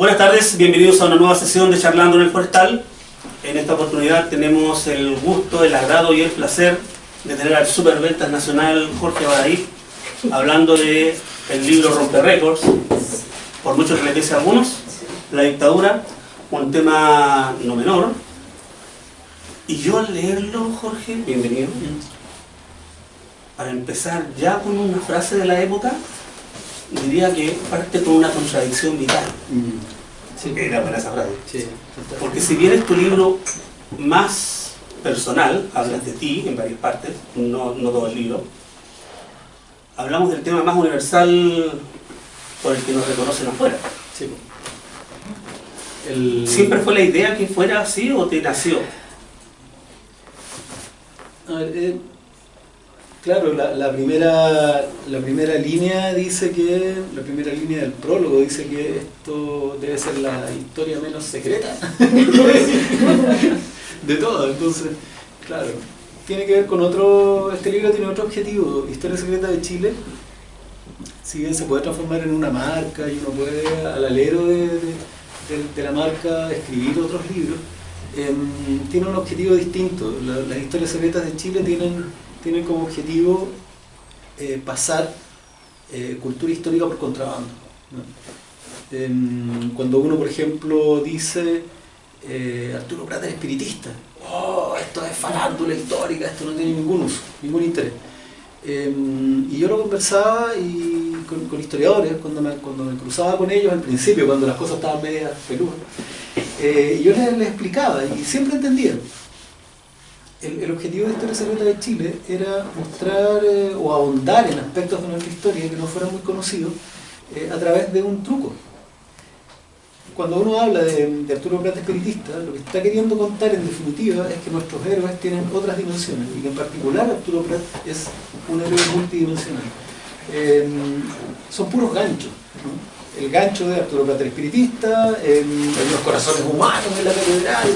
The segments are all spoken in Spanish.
Buenas tardes, bienvenidos a una nueva sesión de Charlando en el Forestal. En esta oportunidad tenemos el gusto, el agrado y el placer de tener al superventas nacional Jorge Badaí hablando de el libro Rompe Récords, por mucho que le pese a algunos, la dictadura, un tema no menor. Y yo al leerlo, Jorge, bienvenido, para empezar ya con una frase de la época, diría que parte con una contradicción vital. Sí. Era buena esa frase. Sí, porque si bien es tu libro más personal, hablas de ti en varias partes, no todo el libro, hablamos del tema más universal por el que nos reconocen afuera. sí. ¿Siempre fue la idea que fuera así o te nació? A ver, claro, la primera línea dice que, la primera línea del prólogo dice que esto debe ser la historia menos secreta de todo. Entonces, claro, tiene que ver con este libro tiene otro objetivo. Historia Secreta de Chile, si bien se puede transformar en una marca y uno puede al alero de la marca escribir otros libros, tiene un objetivo distinto. Las historias secretas de Chile tienen como objetivo pasar cultura histórica por contrabando, ¿no? Cuando uno, por ejemplo, dice Arturo Prat era espiritista, esto es farándula histórica, esto no tiene ningún uso, ningún interés. Y yo lo conversaba con historiadores cuando me cruzaba con ellos al principio, cuando las cosas estaban medias peludas. Y yo les explicaba y siempre entendían. El objetivo de Historia Secreta de Chile era mostrar o ahondar en aspectos de nuestra historia que no fueran muy conocidos a través de un truco. Cuando uno habla de Arturo Prat espiritista, lo que está queriendo contar en definitiva es que nuestros héroes tienen otras dimensiones y que en particular Arturo Prat es un héroe multidimensional. Son puros ganchos, ¿no? El gancho de Arturo Prat espiritista, los corazones humanos en la catedral,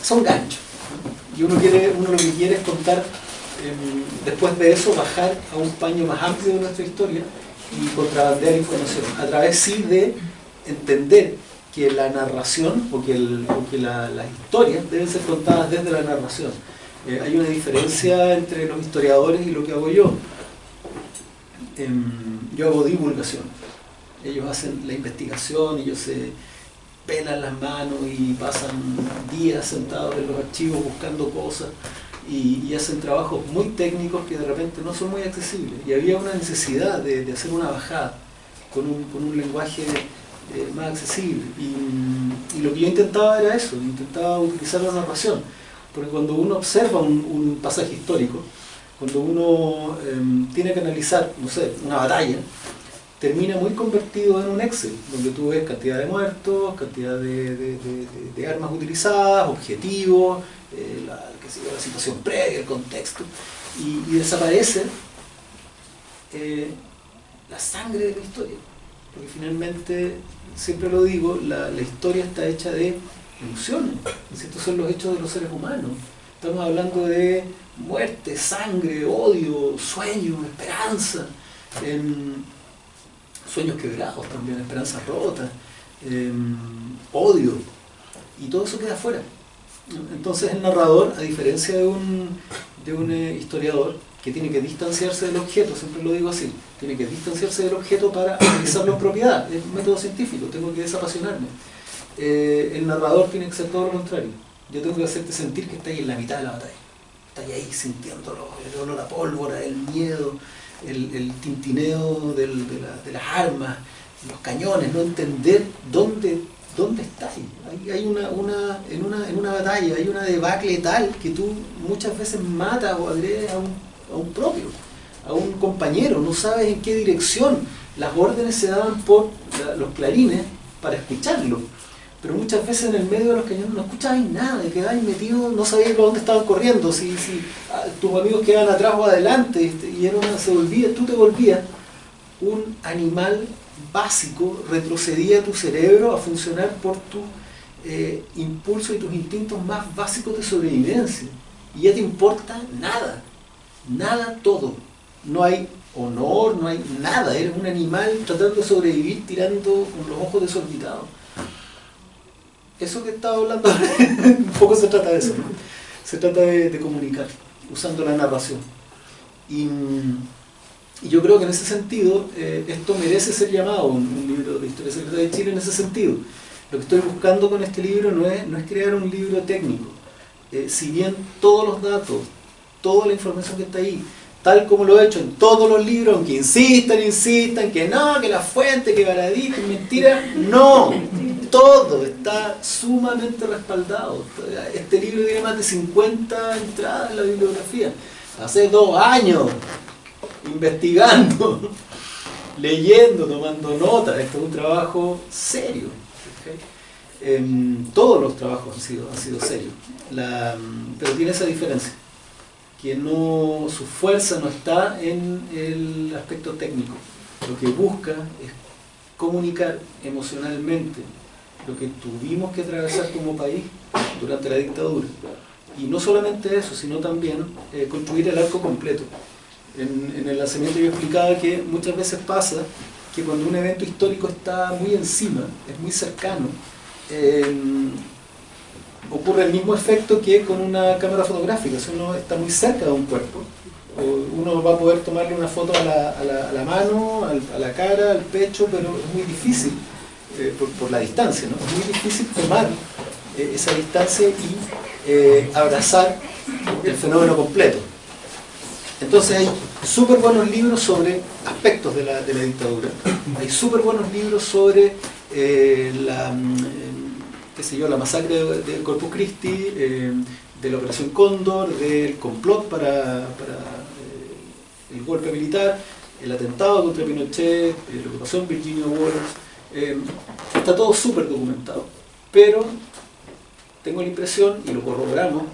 son ganchos. Y uno lo que quiere es contar, después de eso, bajar a un paño más amplio de nuestra historia y contrabandear información, a través sí de entender que la narración, o que las historias deben ser contadas desde la narración. Hay una diferencia entre los historiadores y lo que hago yo. Yo hago divulgación. Ellos hacen la investigación, ellos se pelan las manos y pasan días sentados en los archivos buscando cosas y hacen trabajos muy técnicos que de repente no son muy accesibles. Y había una necesidad de hacer una bajada con un lenguaje más accesible. Y lo que yo intentaba era eso, intentaba utilizar la narración. Porque cuando uno observa un pasaje histórico, cuando uno tiene que analizar, no sé, una batalla, termina muy convertido en un Excel, donde tú ves cantidad de muertos, cantidad de armas utilizadas, objetivos, la situación previa, el contexto, y desaparece la sangre de la historia. Porque finalmente, siempre lo digo, la historia está hecha de emociones. Estos son los hechos de los seres humanos. Estamos hablando de muerte, sangre, odio, sueños, esperanza, sueños quebrados también, esperanzas rotas, odio, y todo eso queda afuera. Entonces el narrador, a diferencia de un historiador que tiene que distanciarse del objeto, siempre lo digo así, tiene que distanciarse del objeto para analizarlo en propiedad, es un método científico, tengo que desapasionarme. El narrador tiene que ser todo lo contrario. Yo tengo que hacerte sentir que estás en la mitad de la batalla, estás ahí sintiéndolo, el olor a pólvora, el miedo, el tintineo de las armas, los cañones, no entender dónde estás. Hay en una batalla, hay una debacle tal que tú muchas veces matas o agredes a un propio, a un compañero, no sabes en qué dirección. Las órdenes se daban por los clarines para escucharlo, pero muchas veces en el medio de los cañones no escuchabas nada, te quedabas metido, no sabías por dónde estaban corriendo, si tus amigos quedaban atrás o adelante, y tú te volvías un animal básico, retrocedía tu cerebro a funcionar por tu impulso y tus instintos más básicos de sobrevivencia, y ya te importa nada, todo. No hay honor, no hay nada, eres un animal tratando de sobrevivir tirando con los ojos desorbitados. Eso que estaba hablando, un poco se trata de eso, ¿no? Se trata de comunicar, usando la narración. Y yo creo que en ese sentido, esto merece ser llamado un libro de historia secreta de Chile en ese sentido. Lo que estoy buscando con este libro no es crear un libro técnico. Si bien todos los datos, toda la información que está ahí, tal como lo he hecho en todos los libros, aunque insistan, que no, que la fuente, que Baradit, que mentira, no, todo está sumamente respaldado. Este libro tiene más de 50 entradas en la bibliografía. Hace 2 años, investigando, leyendo, tomando notas. Esto es un trabajo serio. Todos los trabajos han sido serios, pero tiene esa diferencia, que su fuerza no está en el aspecto técnico. Lo que busca es comunicar emocionalmente lo que tuvimos que atravesar como país durante la dictadura. Y no solamente eso, sino también construir el arco completo. En el lanzamiento yo explicaba que muchas veces pasa que cuando un evento histórico está muy encima, es muy cercano, ocurre el mismo efecto que con una cámara fotográfica. Si uno está muy cerca de un cuerpo, uno va a poder tomarle una foto a la mano, a la cara, al pecho, pero es muy difícil, por la distancia, ¿no? Es muy difícil tomar esa distancia y abrazar el fenómeno completo. Entonces hay súper buenos libros sobre aspectos de la dictadura, hay súper buenos libros sobre la masacre de Corpus Christi, de la Operación Cóndor, del complot para el golpe militar, el atentado contra Pinochet, lo que pasó en Virginia Woolf. Está todo súper documentado, pero tengo la impresión, y lo corroboramos,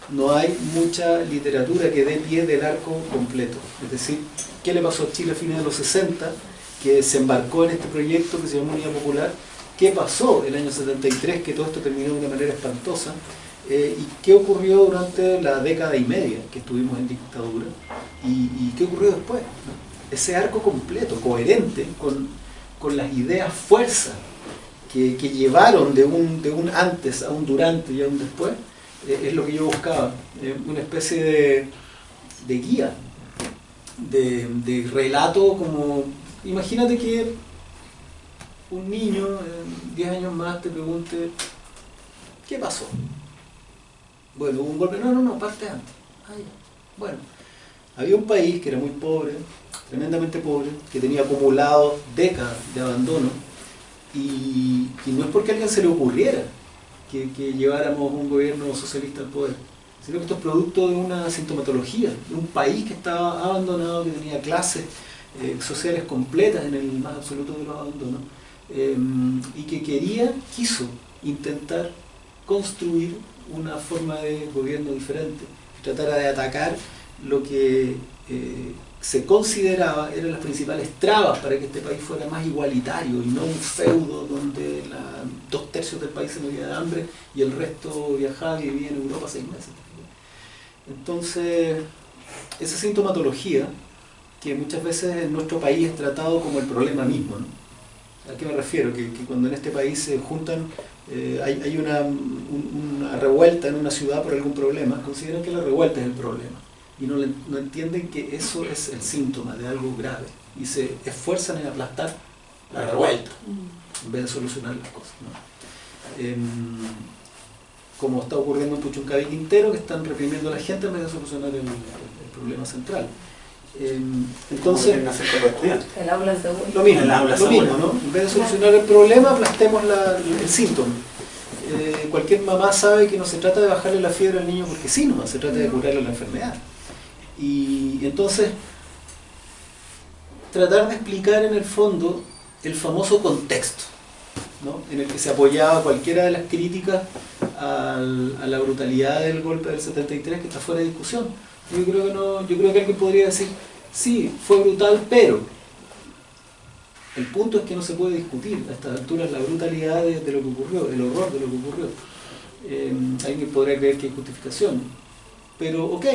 no hay mucha literatura que dé pie del arco completo. Es decir, ¿qué le pasó a Chile a fines de los 60, que se embarcó en este proyecto que se llama Unidad Popular? ¿Qué pasó el año 73, que todo esto terminó de una manera espantosa? ¿Y qué ocurrió durante la década y media que estuvimos en dictadura? ¿Y qué ocurrió después? Ese arco completo, coherente con las ideas fuerza que llevaron de un antes a un durante y a un después, es lo que yo buscaba. Una especie de guía, de relato, como... Imagínate que un niño, 10 años más, te pregunte, ¿qué pasó? Bueno, hubo un golpe. No, parte antes. Bueno, había un país que era muy pobre, tremendamente pobre, que tenía acumulado décadas de abandono, y no es porque a alguien se le ocurriera que lleváramos un gobierno socialista al poder, sino que esto es producto de una sintomatología, de un país que estaba abandonado, que tenía clases sociales completas en el más absoluto de los abandonos, y que quiso intentar construir una forma de gobierno diferente, tratara de atacar lo que se consideraba eran las principales trabas para que este país fuera más igualitario y no un feudo donde 2/3 del país se moría de hambre y el resto viajaba y vivía en Europa 6 meses. Entonces, esa sintomatología que muchas veces en nuestro país es tratado como el problema mismo, ¿no? ¿A qué me refiero? Que cuando en este país se juntan, hay una revuelta en una ciudad por algún problema, consideran que la revuelta es el problema y no entienden que eso es el síntoma de algo grave y se esfuerzan en aplastar la revuelta en vez de solucionar las cosas, ¿no? Como está ocurriendo en Puchuncaví y Quintero, que están reprimiendo a la gente en vez de solucionar el problema central. Entonces, el aula es de lo mismo, ¿no? En vez de solucionar el problema, aplastemos el síntoma. Cualquier mamá sabe que no se trata de bajarle la fiebre al niño porque sí, no, se trata de curarle la enfermedad. Y entonces, tratar de explicar en el fondo el famoso contexto, ¿no? En el que se apoyaba cualquiera de las críticas a la brutalidad del golpe del 73, que está fuera de discusión. Yo creo que alguien podría decir, sí, fue brutal, pero el punto es que no se puede discutir a estas alturas la brutalidad de lo que ocurrió, el horror de lo que ocurrió. Alguien podría creer que hay justificación, pero ok,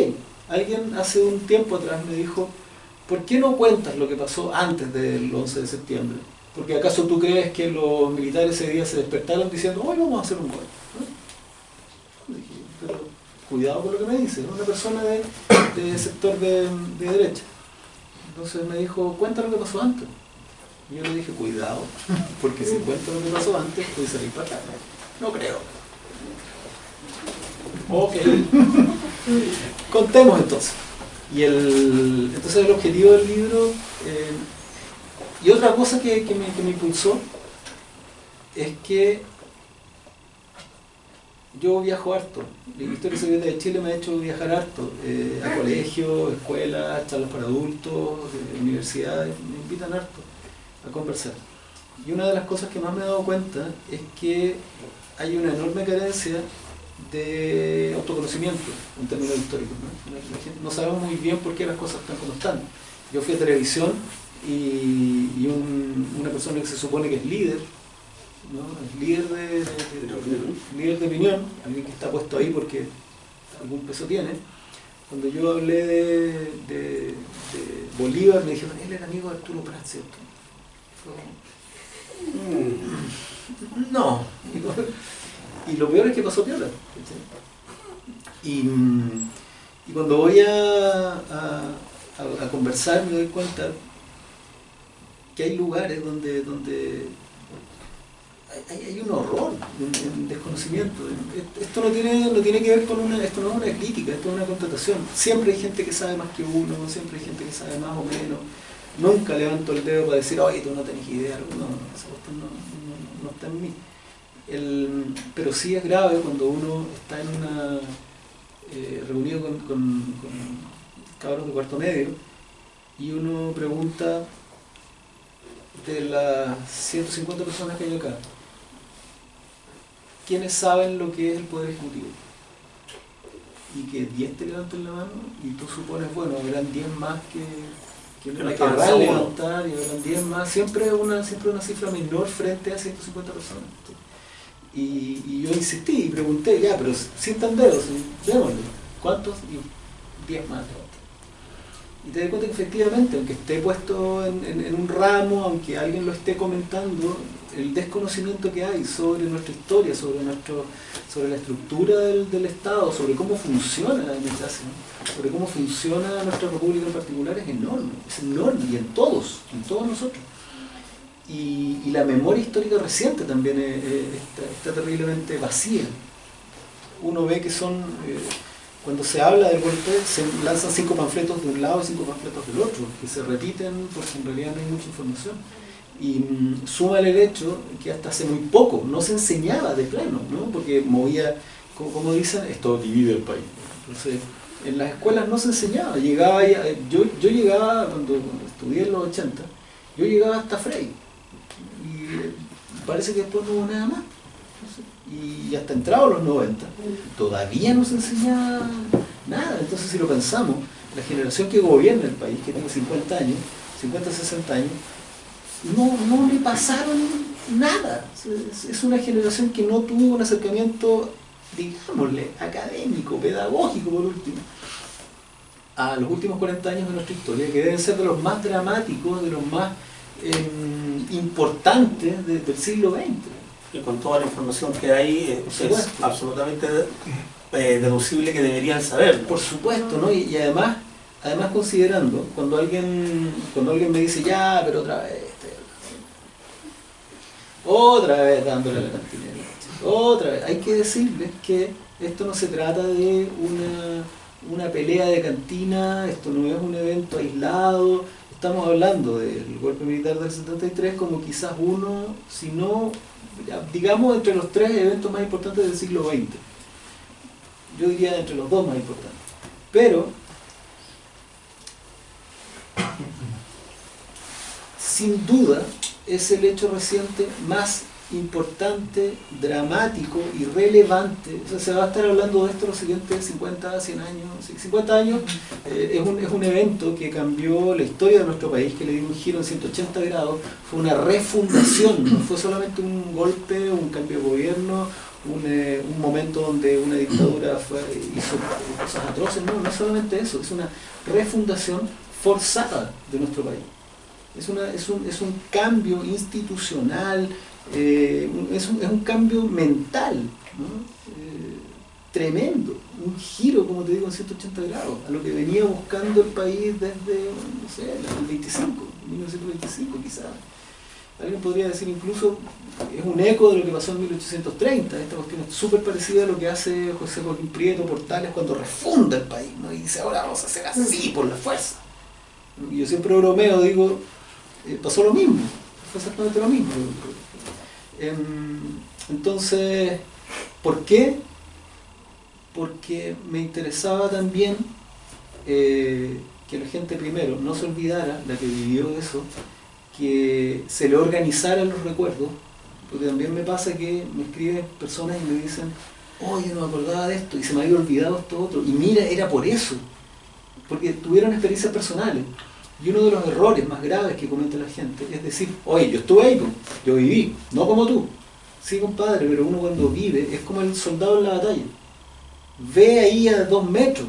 alguien hace un tiempo atrás me dijo, ¿por qué no cuentas lo que pasó antes del 11 de septiembre? Porque ¿acaso tú crees que los militares ese día se despertaron diciendo, hoy vamos a hacer un golpe? ¿No? Dije, pero cuidado con lo que me dice, ¿no? Una persona de sector de derecha. Entonces me dijo, cuenta lo que pasó antes. Y yo le dije, cuidado, porque si cuento lo que pasó antes, puede salir para acá. No creo. Ok. Contemos entonces. Entonces el objetivo del libro, y otra cosa que me impulsó, es que yo viajo harto. La Historia Secreta de Chile me ha hecho viajar harto, a colegios, escuelas, charlas para adultos, universidades, me invitan harto a conversar. Y una de las cosas que más me he dado cuenta es que hay una enorme carencia de autoconocimiento en términos históricos, ¿no? La gente no sabemos muy bien por qué las cosas están como están. Yo fui a televisión y una persona que se supone que es líder, ¿no? Es líder de opinión, alguien que está puesto ahí porque algún peso tiene. Cuando yo hablé de Bolívar, me dijeron, él era amigo de Arturo Prat, ¿cierto? No. Y lo peor es que pasó piola. Y cuando voy a conversar me doy cuenta que hay lugares donde hay un horror, un desconocimiento. Esto no tiene que ver con esto no es una crítica, esto es una constatación. Siempre hay gente que sabe más que uno, siempre hay gente que sabe más o menos. Nunca levanto el dedo para decir, oye, tú no tenés idea. No, esa cuestión no está en mí. Pero sí es grave cuando uno está en una reunido con cabros de cuarto medio y uno pregunta de las 150 personas que hay acá, ¿quiénes saben lo que es el Poder Ejecutivo? Y que 10 te levanten la mano y tú supones, bueno, habrán 10 más que no querrán levantar y habrán 10 más, siempre una cifra menor frente a 150 personas. Y yo insistí y pregunté, ya, pero sin tan dedos, démosle, ¿cuántos? Y 10 más. Y te das cuenta que efectivamente, aunque esté puesto en un ramo, aunque alguien lo esté comentando, el desconocimiento que hay sobre nuestra historia, sobre la estructura del Estado, sobre cómo funciona la democracia, ¿no? Sobre cómo funciona nuestra república en particular es enorme, y en todos nosotros. Y la memoria histórica reciente también está terriblemente vacía. Uno ve que cuando se habla del golpe, se lanzan 5 panfletos de un lado y 5 panfletos del otro, que se repiten porque en realidad no hay mucha información. Y súmale el hecho que hasta hace muy poco no se enseñaba de plano, ¿no? Porque movía, como dicen, esto divide el país. Entonces, en las escuelas no se enseñaba. Yo llegaba, cuando estudié en los 80, yo llegaba hasta Frey. Y parece que después no hubo nada más. Y hasta entrados los 90, todavía no se enseña nada. Entonces, si lo pensamos, la generación que gobierna el país, que tiene 50 años, 50, 60 años, no le pasaron nada. Es una generación que no tuvo un acercamiento, digámosle, académico, pedagógico por último, a los últimos 40 años de nuestra historia, que deben ser de los más dramáticos, de los más importantes del siglo XX. Y con toda la información que hay, es absolutamente deducible que deberían saber, ¿no? Por supuesto, ¿no? Y además considerando, cuando alguien me dice, ya, pero otra vez dándole la cantinera, otra vez, hay que decirles que esto no se trata de una pelea de cantina, esto no es un evento aislado. Estamos hablando del golpe militar del 73 como quizás uno, si no, digamos, entre los 3 eventos más importantes del siglo XX. Yo diría entre los 2 más importantes. Pero, sin duda, es el hecho reciente más importante, dramático y relevante. O sea, se va a estar hablando de esto los siguientes 50, 100 años. 50 años es un evento que cambió la historia de nuestro país, que le dio un giro en 180 grados. Fue una refundación, no fue solamente un golpe, un cambio de gobierno, un momento donde una dictadura hizo cosas atroces. No solamente eso, es una refundación forzada de nuestro país. Es un cambio institucional, es un cambio mental, ¿no? Tremendo, un giro, como te digo, en 180 grados, a lo que venía buscando el país desde, no sé, el 1925 quizás. Alguien podría decir incluso, es un eco de lo que pasó en 1830, esta cuestión es súper parecida a lo que hace José Joaquín Prieto Portales cuando refunda el país, ¿no? Y dice, ahora vamos a hacer así, por la fuerza. Y yo siempre bromeo, digo, pasó lo mismo, fue exactamente lo mismo. Entonces, ¿por qué? Porque me interesaba también que la gente primero no se olvidara, la que vivió eso, que se le organizaran los recuerdos, porque también me pasa que me escriben personas y me dicen, oye, no me acordaba de esto y se me había olvidado esto otro, y mira, era por eso, porque tuvieron experiencias personales. Y uno de los errores más graves que comete la gente es decir, oye, yo estuve ahí, yo viví, no como tú. Sí, compadre, pero uno cuando vive es como el soldado en la batalla. Ve ahí a 2 metros.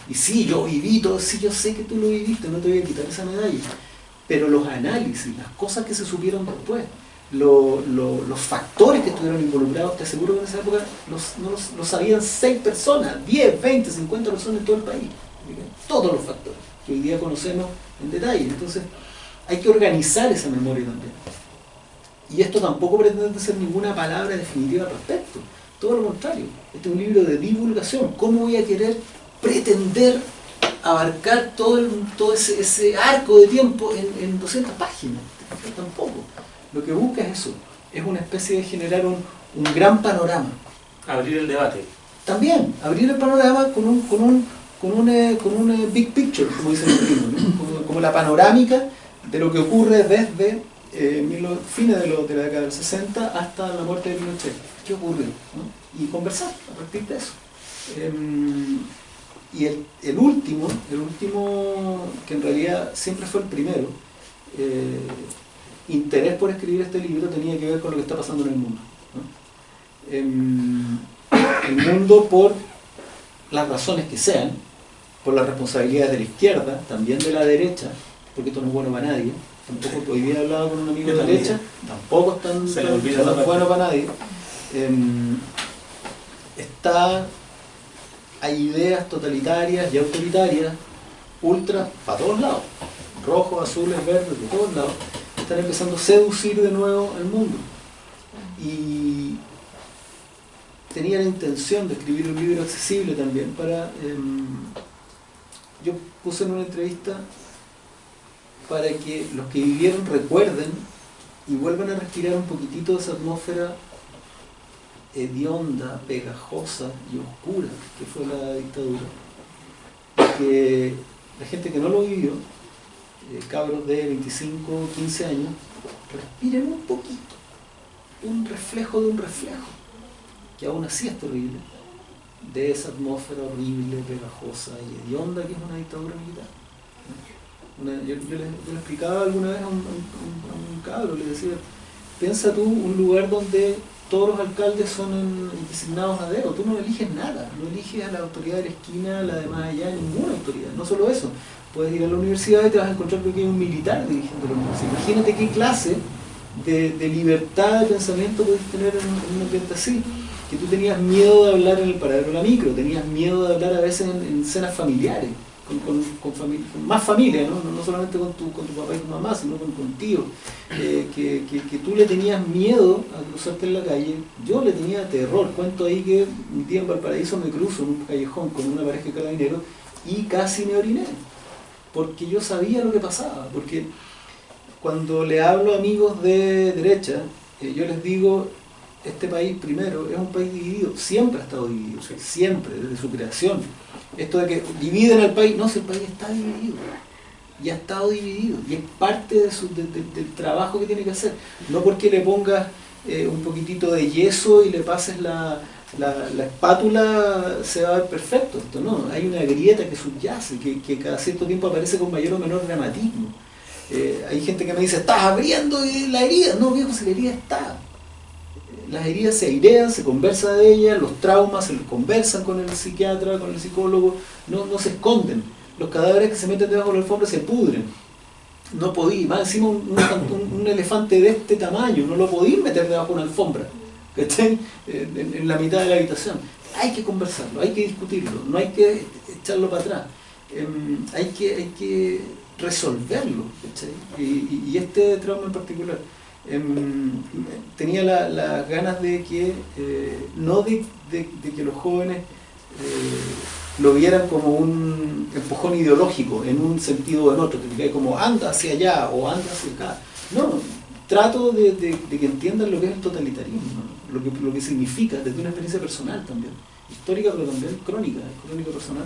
Y sí, yo viví todo, sí, yo sé que tú lo viviste, no te voy a quitar esa medalla. Pero los análisis, las cosas que se supieron después, los factores que estuvieron involucrados, te aseguro que en esa época los sabían 6 personas, 10, 20, 50 personas en todo el país. Todos los factores que hoy día conocemos en detalle. Entonces, hay que organizar esa memoria también. Y esto tampoco pretende ser ninguna palabra definitiva al respecto. Todo lo contrario. Este es un libro de divulgación. ¿Cómo voy a querer pretender abarcar todo ese arco de tiempo en 200 páginas? Tampoco. Lo que busca es eso. Es una especie de generar un gran panorama. Abrir el debate. También, abrir el panorama con un big picture, como dicen los gringos, ¿no? como la panorámica de lo que ocurre desde fines de la década del 60 hasta la muerte de Pinochet. ¿Qué ocurre? ¿No? Y conversar a partir de eso. Y el último, que en realidad siempre fue el primero, interés por escribir este libro tenía que ver con lo que está pasando en el mundo, ¿no? El mundo, por las razones que sean, por las responsabilidades de la izquierda, también de la derecha, porque esto no es bueno para nadie. Tampoco, hoy día he hablado con un amigo de la derecha, tampoco es tan bueno para nadie. Hay ideas totalitarias y autoritarias, ultra, para todos lados, rojos, azules, verdes, de todos lados, están empezando a seducir de nuevo al mundo. Y tenía la intención de escribir un libro accesible también para... yo puse en una entrevista para que los que vivieron recuerden y vuelvan a respirar un poquitito de esa atmósfera hedionda, pegajosa y oscura que fue la dictadura. Que la gente que no lo vivió, cabros de 25, 15 años, respiren un poquito, un reflejo de un reflejo, que aún así es terrible, de esa atmósfera horrible, pegajosa y hedionda que es una dictadura militar. Yo le explicaba alguna vez a un cabro, le decía, piensa tú un lugar donde todos los alcaldes son designados a dedo, tú no eliges nada, no eliges a la autoridad de la esquina, a la de más allá, ninguna autoridad, no solo eso, puedes ir a la universidad y te vas a encontrar que hay un militar dirigiendo la universidad. Imagínate qué clase de libertad de pensamiento puedes tener en un ambiente así, que tú tenías miedo de hablar en el paradero de la micro, tenías miedo de hablar a veces en cenas familiares, con más familia, ¿no? No solamente con tu papá y tu mamá, sino con tíos, que tú le tenías miedo a cruzarte en la calle. Yo le tenía terror. Cuento ahí que un día en Valparaíso me cruzo en un callejón con una pareja de carabineros y casi me oriné, porque yo sabía lo que pasaba, porque cuando le hablo a amigos de derecha, yo les digo, este país primero es un país dividido, siempre ha estado dividido, siempre, desde su creación. Esto de que dividen al país, no, si el país está dividido, y ha estado dividido, y es parte del trabajo que tiene que hacer. No porque le pongas un poquitito de yeso y le pases la espátula se va a ver perfecto. Esto no, hay una grieta que subyace, que cada cierto tiempo aparece con mayor o menor dramatismo. Hay gente que me dice, estás abriendo la herida. No, viejo, si la herida está. Las heridas se airean, se conversa de ellas, los traumas se conversan con el psiquiatra, con el psicólogo, no se esconden. los cadáveres que se meten debajo de la alfombra se pudren. No podí, más encima un elefante de este tamaño, no lo podí meter debajo de una alfombra, ¿cachai? En la mitad de la habitación. Hay que conversarlo, hay que discutirlo, no hay que echarlo para atrás. Hay que resolverlo, ¿cachai? Y este trauma en particular. Tenía las ganas de que, no de que los jóvenes lo vieran como un empujón ideológico en un sentido o en otro, como anda hacia allá o anda hacia acá. No, trato de que entiendan lo que es el totalitarismo, ¿no? lo que significa desde una experiencia personal también, histórica pero también crónica personal,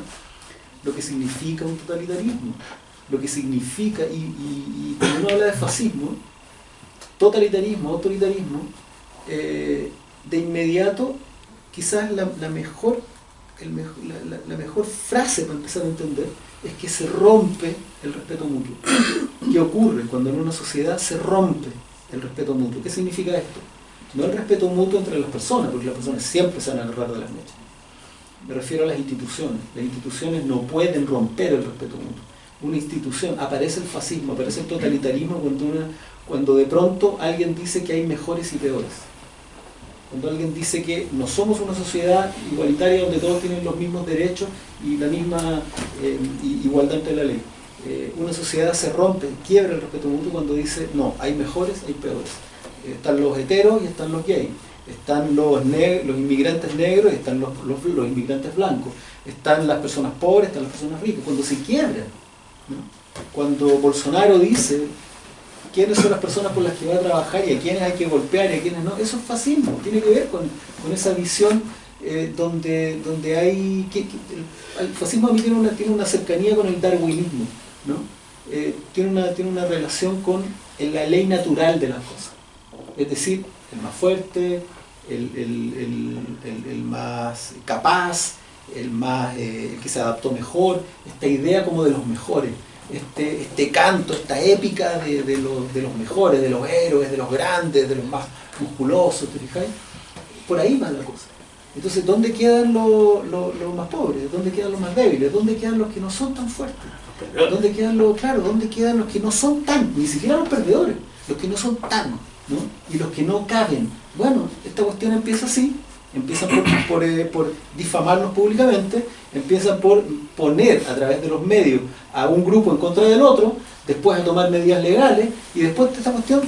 lo que significa un totalitarismo, lo que significa, y cuando uno habla de fascismo, totalitarismo, autoritarismo, de inmediato quizás la mejor frase para empezar a entender es que se rompe el respeto mutuo. ¿Qué ocurre cuando en una sociedad se rompe el respeto mutuo? ¿Qué significa esto? No el respeto mutuo entre las personas, porque las personas siempre se van a agarrar de las mechas. Me refiero a las instituciones. Las instituciones no pueden romper el respeto mutuo. Una institución, aparece el fascismo, aparece el totalitarismo cuando de pronto alguien dice que hay mejores y peores. Cuando alguien dice que no somos una sociedad igualitaria donde todos tienen los mismos derechos y la misma igualdad ante la ley. Una sociedad se rompe, quiebra el respeto mutuo cuando dice, no, hay mejores, hay peores. Están los heteros y están los gays. Están los inmigrantes negros y están los inmigrantes blancos. Están las personas pobres, están las personas ricas. Cuando se quiebra, ¿no? Cuando Bolsonaro dice quiénes son las personas por las que va a trabajar y a quiénes hay que golpear y a quiénes no, eso es fascismo, tiene que ver con esa visión donde hay... el fascismo a mí tiene una cercanía con el darwinismo, ¿no? Tiene una relación con la ley natural de las cosas. Es decir, el más fuerte, el más capaz, el que se adaptó mejor, esta idea como de los mejores. Este canto, esta épica de los mejores, de los héroes, de los grandes, de los más musculosos, ¿te fijáis? Por ahí va la cosa. Entonces, ¿dónde quedan los más pobres? ¿Dónde quedan los más débiles? ¿Dónde quedan los que no son tan fuertes? ¿Dónde quedan ¿dónde quedan los que no son tan, ni siquiera los perdedores, los que no son tan, ¿no? Y los que no caben? Bueno, esta cuestión empieza así. Empiezan por difamarnos públicamente, empiezan por poner a través de los medios a un grupo en contra del otro, después a tomar medidas legales, y después de esta cuestión,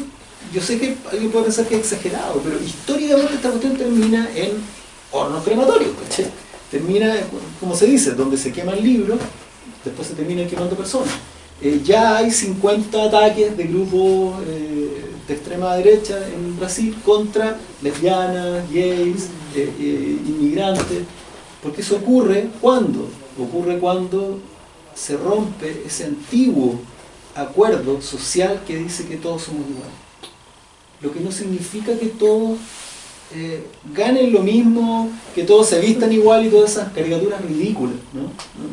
yo sé que alguien puede pensar que es exagerado, pero históricamente esta cuestión termina en hornos crematorios, ¿cachai? Termina, como se dice, donde se queman libros, después se terminan quemando personas. Ya hay 50 ataques de grupos de extrema derecha en Brasil contra lesbianas, gays, inmigrantes, porque eso ocurre cuando se rompe ese antiguo acuerdo social que dice que todos somos iguales, lo que no significa que todos ganen lo mismo, que todos se vistan igual y todas esas caricaturas ridículas,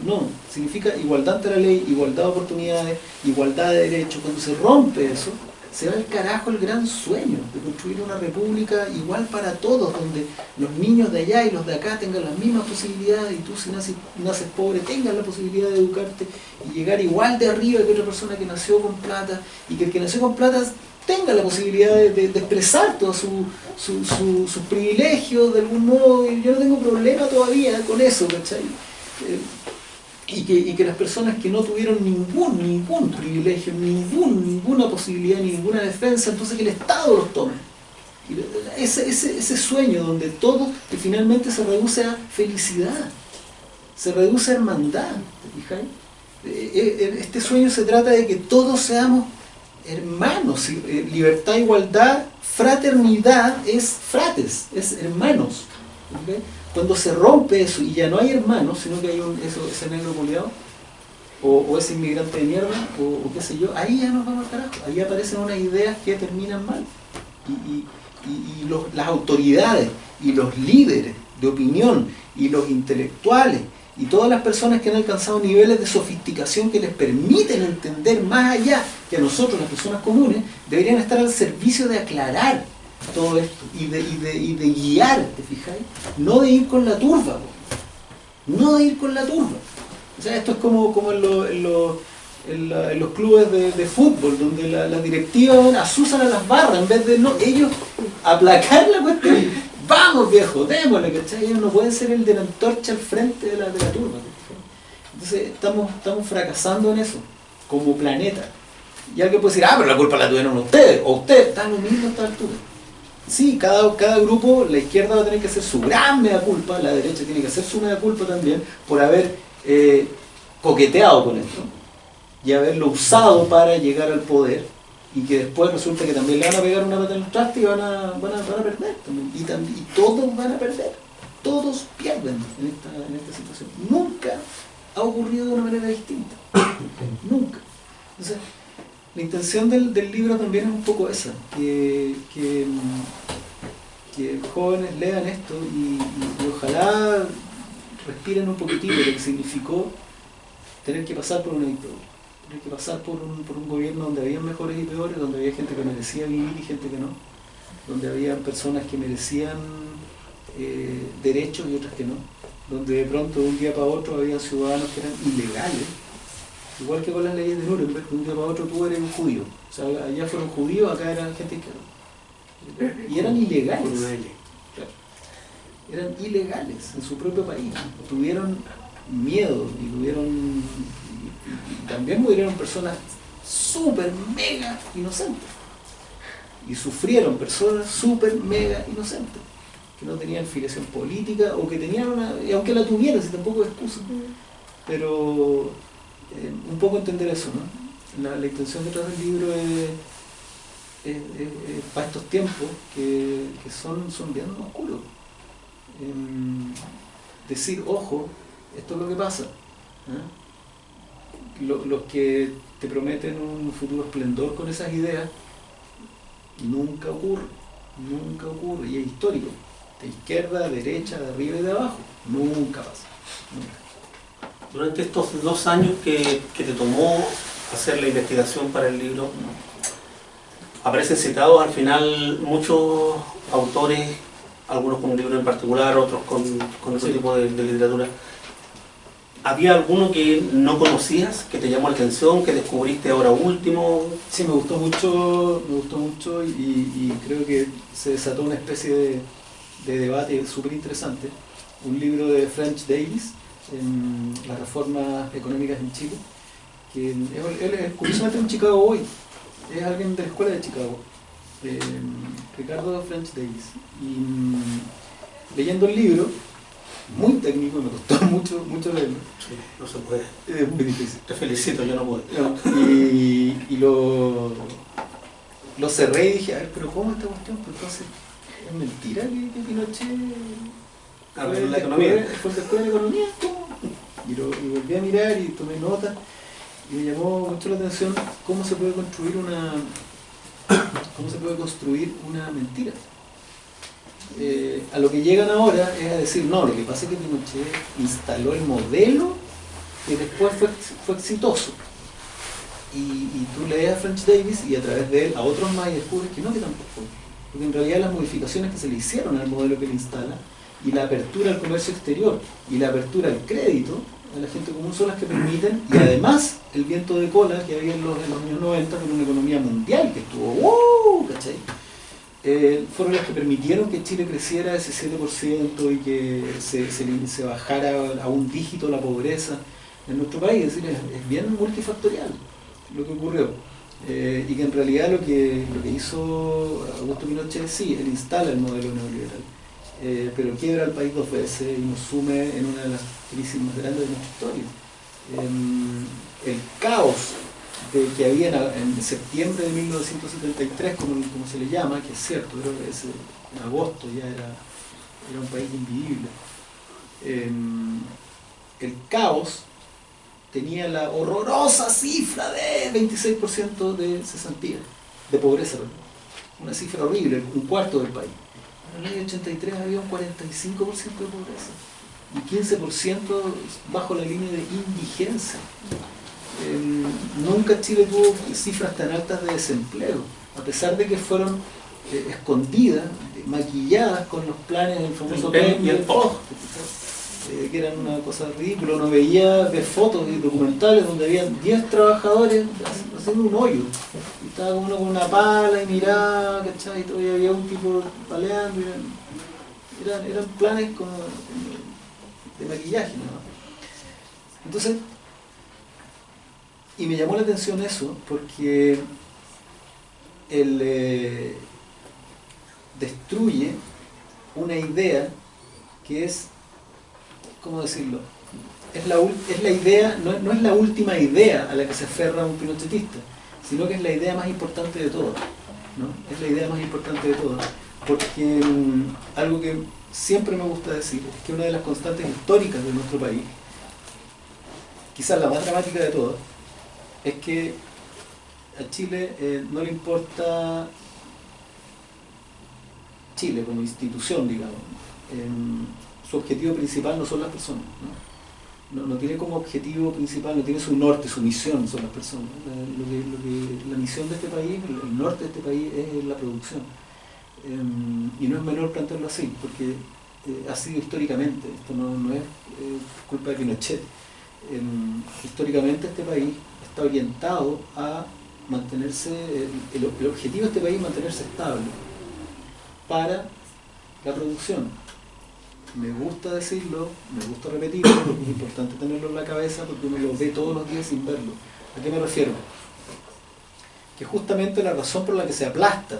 no, significa igualdad ante la ley, igualdad de oportunidades, igualdad de derechos. Cuando se rompe eso, se va al carajo el gran sueño de construir una república igual para todos, donde los niños de allá y los de acá tengan las mismas posibilidades, y tú si naces pobre tengas la posibilidad de educarte y llegar igual de arriba que otra persona que nació con plata, y que el que nació con plata tenga la posibilidad de expresar todos sus privilegios de algún modo. Y yo no tengo problema todavía con eso, ¿cachai? Y que las personas que no tuvieron ningún privilegio, ninguna posibilidad, ninguna defensa, entonces que el Estado los tome. Y ese sueño donde todo que finalmente se reduce a felicidad, se reduce a hermandad, ¿te fijáis? Este sueño se trata de que todos seamos hermanos, libertad, igualdad, fraternidad es frates, es hermanos. ¿Okay? Cuando se rompe eso y ya no hay hermanos, sino que hay ese negro culiado, o ese inmigrante de mierda, o qué sé yo, ahí ya nos vamos al carajo, ahí aparecen unas ideas que terminan mal. Y las autoridades y los líderes de opinión y los intelectuales y todas las personas que han alcanzado niveles de sofisticación que les permiten entender más allá que a nosotros, las personas comunes, deberían estar al servicio de aclarar todo esto y de guiar, ¿te fijáis? No de ir con la turba, no de ir con la turba. O sea, esto es como en los clubes de fútbol, donde las directivas asusan a las barras, en vez de ellos aplacar la cuestión. Vamos viejo, démosle, ¿cachai? Ellos no pueden ser el de la antorcha al frente de la turba. Entonces estamos fracasando en eso, como planeta. Y alguien puede decir, pero la culpa la tuvieron ustedes, o ustedes, están lo mismo a esta altura. Sí, cada grupo, la izquierda va a tener que hacer su gran mea culpa, la derecha tiene que hacer su mea culpa también, por haber coqueteado con esto y haberlo usado para llegar al poder, y que después resulta que también le van a pegar una pata en el traste y van a perder también. Y todos van a perder, todos pierden en esta situación. Nunca ha ocurrido de una manera distinta, nunca. Entonces, la intención del libro también es un poco esa, que jóvenes lean esto y ojalá respiren un poquitito de lo que significó tener que pasar por una dictadura, tener que pasar por un gobierno donde había mejores y peores, donde había gente que merecía vivir y gente que no, donde había personas que merecían derechos y otras que no, donde de pronto de un día para otro había ciudadanos que eran ilegales. Igual que con las leyes de Nuremberg, de un día para otro tú eres un judío. O sea, allá fueron judíos, acá eran gente que... Y eran ilegales. Claro. Eran ilegales en su propio país. Tuvieron miedo y también murieron personas súper mega inocentes. Y sufrieron personas súper mega inocentes, que no tenían filiación política o que tenían y aunque la tuvieran, si tampoco es excusa. Pero... un poco entender eso, ¿no? La intención detrás del libro es para estos tiempos que son bien oscuros. Decir, ojo, esto es lo que pasa. Los que te prometen un futuro esplendor con esas ideas, nunca ocurre, y es histórico. De izquierda, de derecha, de arriba y de abajo, nunca pasa. Nunca. Durante estos 2 años que te tomó hacer la investigación para el libro, aparecen citados al final muchos autores, algunos con un libro en particular, otros con ese tipo de literatura. ¿Había alguno que no conocías, que te llamó la atención, que descubriste ahora último? Sí, me gustó mucho y creo que se desató una especie de debate súper interesante. Un libro de French Davis, en las reformas económicas en Chile, que él es curiosamente un Chicago Boy, es alguien de la escuela de Chicago, Ricardo French Davis. Y leyendo el libro, muy técnico, me costó mucho leerlo. Sí, no se puede. Es muy difícil. Te felicito, yo no puedo. Y lo cerré y dije, pero ¿cómo esta cuestión? Pues entonces, ¿es mentira que Pinochet... A ver, la economía. Fue la escuela de economía, ¿cómo? Y volví a mirar y tomé nota y me llamó mucho la atención cómo se puede construir una mentira. A lo que llegan ahora es a decir, no, lo que pasa es que Pinochet instaló el modelo que después fue exitoso. Y tú lees a French Davis y a través de él a otros más y descubres que no, que tampoco. Porque en realidad las modificaciones que se le hicieron al modelo que él instala y la apertura al comercio exterior y la apertura al crédito a la gente común son las que permiten, y además el viento de cola que había en los años 90 con una economía mundial que estuvo ¿cachai? Fueron las que permitieron que Chile creciera ese 7% y que se bajara a un dígito la pobreza en nuestro país. Es decir, es bien multifactorial lo que ocurrió. Y que en realidad lo que hizo Augusto Pinochet, sí, él instala el modelo neoliberal. Pero quiebra al país 2 veces y nos sume en una de las crisis más grandes de nuestra historia. El caos que había en septiembre de 1973, como se le llama, que es cierto, creo que en agosto ya era un país invivible. El caos tenía la horrorosa cifra de 26% de cesantía, de pobreza, una cifra horrible, un cuarto del país. En el año 83 había un 45% de pobreza y 15% bajo la línea de indigencia. Nunca Chile tuvo cifras tan altas de desempleo, a pesar de que fueron escondidas, maquilladas con los planes del famoso PEM y el POG, que que eran una cosa ridícula. Uno veía ver fotos y documentales donde había 10 trabajadores haciendo un hoyo. Y estaba uno con una pala y miraba, ¿cachai? Y todavía había un tipo paleando. Eran planes como de maquillaje, ¿no? Entonces, y me llamó la atención eso, porque él destruye una idea que es, ¿cómo decirlo? Es la idea, no es la última idea a la que se aferra un pinochetista, sino que es la idea más importante de todas, ¿no? Es la idea más importante de todas, porque algo que siempre me gusta decir es que una de las constantes históricas de nuestro país, quizás la más dramática de todas, es que a Chile no le importa Chile como institución, digamos. Su objetivo principal no son las personas, ¿no? No tiene como objetivo principal, no tiene su norte, su misión son las personas. La misión de este país, el norte de este país es la producción. Y no es menor plantearlo así, porque ha sido históricamente, esto no es culpa de Pinochet. Históricamente este país está orientado a mantenerse, el objetivo de este país es mantenerse estable para la producción. Me gusta decirlo, me gusta repetirlo, porque es importante tenerlo en la cabeza porque uno lo ve todos los días sin verlo. ¿A qué me refiero? Que justamente la razón por la que se aplasta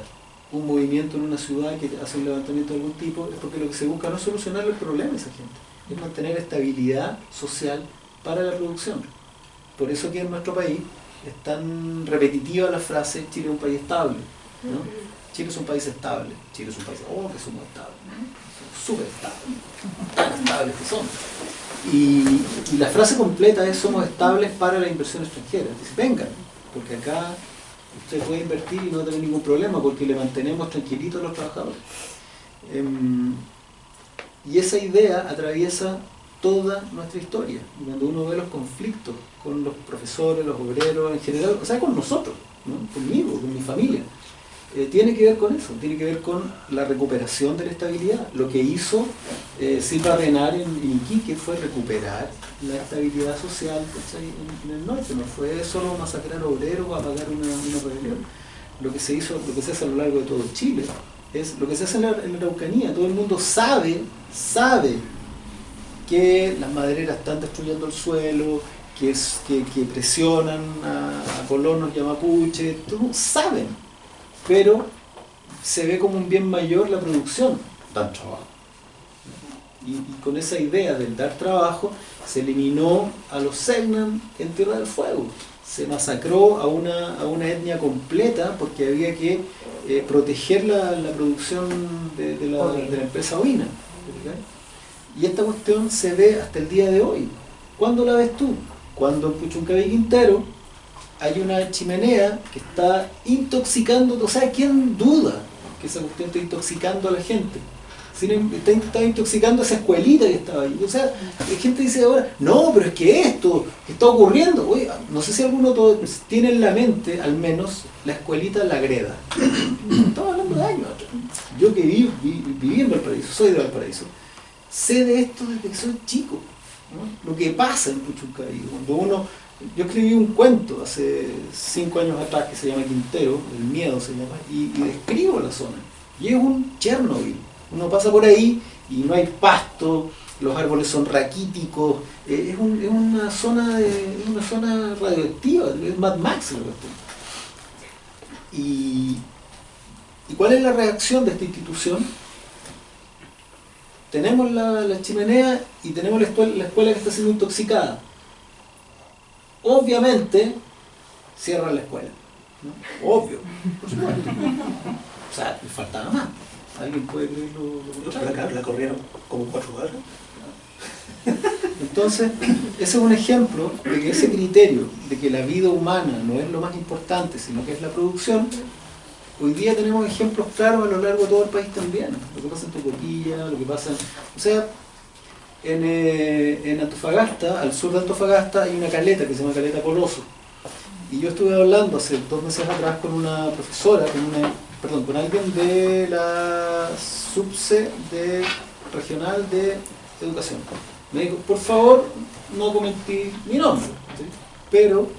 un movimiento en una ciudad que hace un levantamiento de algún tipo es porque lo que se busca no es solucionar el problema a esa gente, es mantener estabilidad social para la producción. Por eso que en nuestro país es tan repetitiva la frase Chile es un país estable, ¿no? Chile es un país estable, Chile es un país, que somos estables, súper estables, tan estables que son. Y la frase completa es somos estables para la inversión extranjera. Dice, vengan, porque acá usted puede invertir y no tener ningún problema porque le mantenemos tranquilitos a los trabajadores. Y esa idea atraviesa toda nuestra historia. Y cuando uno ve los conflictos con los profesores, los obreros en general, o sea, con nosotros, ¿no? Conmigo, con mi familia, tiene que ver con eso, tiene que ver con la recuperación de la estabilidad. Lo que hizo Silva Arenal en Iquique fue recuperar la estabilidad social, ¿cachai? En el norte. No fue solo masacrar obreros o apagar una rebelión. Lo que se hizo, lo que se hace a lo largo de todo Chile, es lo que se hace en la Araucanía. Todo el mundo sabe que las madereras están destruyendo el suelo, que presionan a colonos y a mapuches, todos saben, pero se ve como un bien mayor la producción, dan trabajo. Y con esa idea del dar trabajo, se eliminó a los Selknam en Tierra del Fuego. Se masacró a una etnia completa porque había que proteger la producción de la empresa ovina. Y esta cuestión se ve hasta el día de hoy. ¿Cuándo la ves tú? Cuando en Puchuncaví Quintero hay una chimenea que está intoxicando, o sea, ¿quién duda que esa cuestión está intoxicando a la gente? Está intoxicando a esa escuelita que estaba ahí. O sea, la gente dice ahora, no, pero es que esto que está ocurriendo, oye, no sé si alguno tiene en la mente, al menos, la escuelita La Greda. Estamos hablando de años atrás. Yo que viví en Valparaíso, soy de Valparaíso, sé de esto desde que soy chico, ¿no? Lo que pasa en Puchuncaví. Yo escribí un cuento hace 5 años atrás que se llama Quintero, El miedo se llama, y describo la zona. Y es un Chernobyl. Uno pasa por ahí y no hay pasto, los árboles son raquíticos, es una zona radioactiva, es Mad Max la cuestión. ¿Y cuál es la reacción de esta institución? Tenemos la chimenea y tenemos la escuela que está siendo intoxicada. Obviamente, cierran la escuela, ¿no? Obvio, por supuesto. O sea, le faltaba más. ¿Alguien puede creerlo? La corrieron como 4 horas. Entonces, ese es un ejemplo de que ese criterio de que la vida humana no es lo más importante, sino que es la producción. Hoy día tenemos ejemplos claros a lo largo de todo el país también. Lo que pasa en Tocopilla, lo que pasa en... O sea, en Antofagasta, al sur de Antofagasta, hay una caleta que se llama Caleta Coloso. Y yo estuve hablando hace 2 meses atrás con una profesora, con alguien de la subse regional de educación. me dijo, por favor, no cometí mi nombre, ¿sí? Pero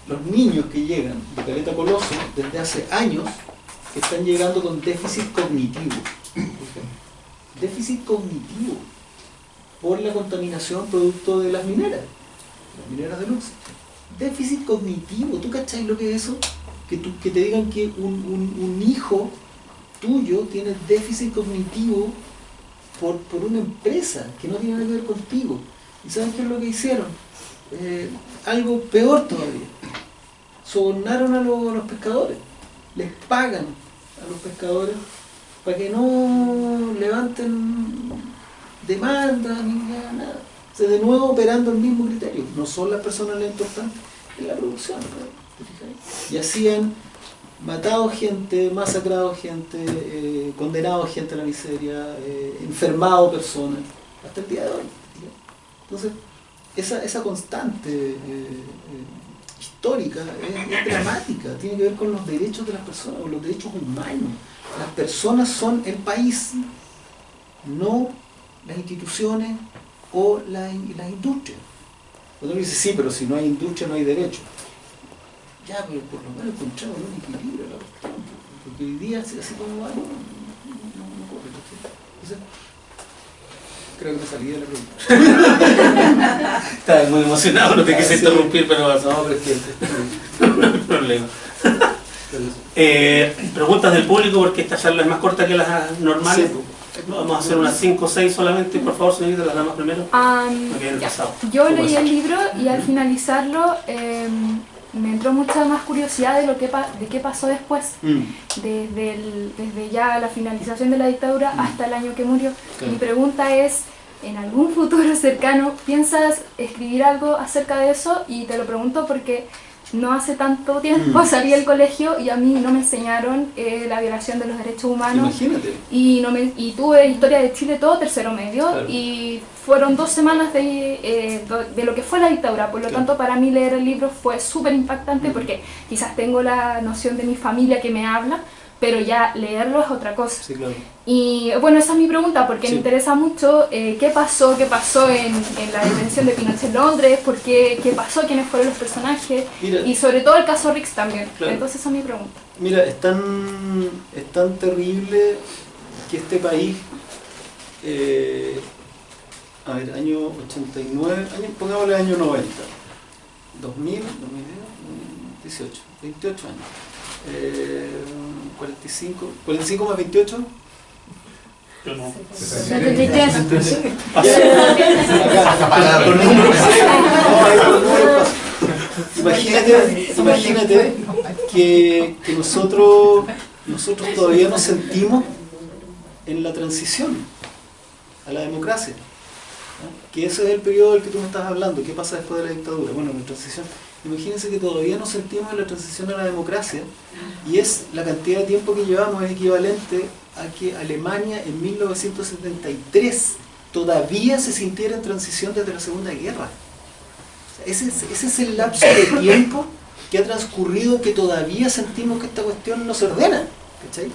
los niños que llegan de Caleta Coloso desde hace años están llegando con déficit cognitivo. Déficit cognitivo por la contaminación producto de las mineras de luz. Déficit cognitivo, ¿tú cachai lo que es eso? Que te digan que un hijo tuyo tiene déficit cognitivo por una empresa que no tiene nada que ver contigo. ¿Y sabes qué es lo que hicieron? Algo peor todavía. Sobornaron a los pescadores. Les pagan a los pescadores para que no levanten demandas ni nada. O sea, de nuevo operando el mismo criterio. No son las personas las importantes, es la producción, ¿no? Y así han matado gente, masacrado gente, condenado gente a la miseria, enfermado personas, hasta el día de hoy. Entonces, esa constante histórica es dramática, tiene que ver con los derechos de las personas, con los derechos humanos. Las personas son el país, no las instituciones o las industrias. Cuando uno dice, sí, pero si no hay industria no hay derecho. Ya, pero por lo menos encontramos un equilibrio, la cuestión, porque hoy día, así como va, no corre. Entonces, creo que me salí de la pregunta. Estaba muy emocionado, no te quise interrumpir, pero no, pero es que no hay problema. Preguntas del público, porque esta charla es más corta que las normales. Sí. Vamos a hacer unas 5 o 6 solamente, por favor, señorita, las damas primero. Yo leí el libro y al finalizarlo me entró mucha más curiosidad de qué pasó después, desde ya la finalización de la dictadura hasta el año que murió. Claro. Mi pregunta es, ¿en algún futuro cercano piensas escribir algo acerca de eso? Y te lo pregunto porque no hace tanto tiempo salí del colegio y a mí no me enseñaron la violación de los derechos humanos. Imagínate. Y tuve historia de Chile todo tercero medio, Claro. y fueron 2 semanas de lo que fue la dictadura. Por lo tanto, para mí leer el libro fue súper impactante porque quizás tengo la noción de mi familia que me habla, pero ya leerlo es otra cosa. Sí, claro. Y bueno, esa es mi pregunta, porque Sí. me interesa mucho qué pasó en la detención de Pinochet en Londres, qué pasó, quiénes fueron los personajes, Mira, y sobre todo el caso Rix también. Claro. Entonces esa es mi pregunta. Mira, es tan terrible que este país, año 89, pongámosle año 90, 2000, 2018, 28 años. 45 más 28. Yo no. 73. Los números. Imagínate que nosotros todavía nos sentimos en la transición a la democracia, ¿no? Que ese es el periodo del que tú me estás hablando. ¿Qué pasa después de la dictadura? Bueno, la transición. Imagínense que todavía nos sentimos en la transición a la democracia, y es la cantidad de tiempo que llevamos es equivalente a que Alemania en 1973 todavía se sintiera en transición desde la Segunda Guerra. O sea, ese es el lapso de tiempo que ha transcurrido, que todavía sentimos que esta cuestión no se ordena, ¿cachai?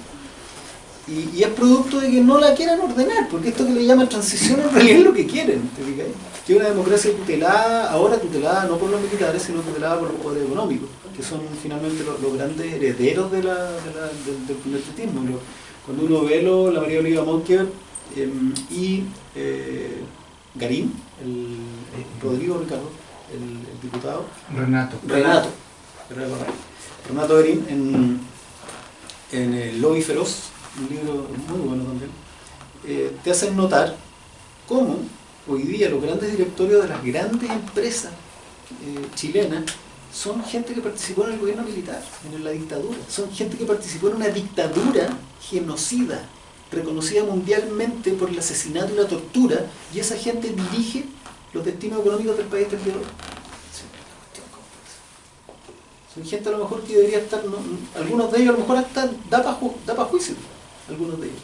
Y es producto de que no la quieran ordenar, porque esto que le llaman transición en realidad es lo que quieren, ¿te fijas? Que es una democracia tutelada, ahora tutelada no por los militares, sino tutelada por los poderes económicos, que son finalmente los grandes herederos del protestantismo. Cuando uno ve la María Oliva Monkever y Garín, Rodrigo Ricardo, el diputado Renato Garín, en El Lobby Feroz, un libro muy bueno también, te hacen notar cómo hoy día los grandes directorios de las grandes empresas chilenas son gente que participó en el gobierno militar, en la dictadura. Son gente que participó en una dictadura genocida, reconocida mundialmente por el asesinato y la tortura, y esa gente dirige los destinos económicos del país del día de hoy. Son gente a lo mejor que debería estar, algunos de ellos a lo mejor hasta da para juicio, algunos de ellos.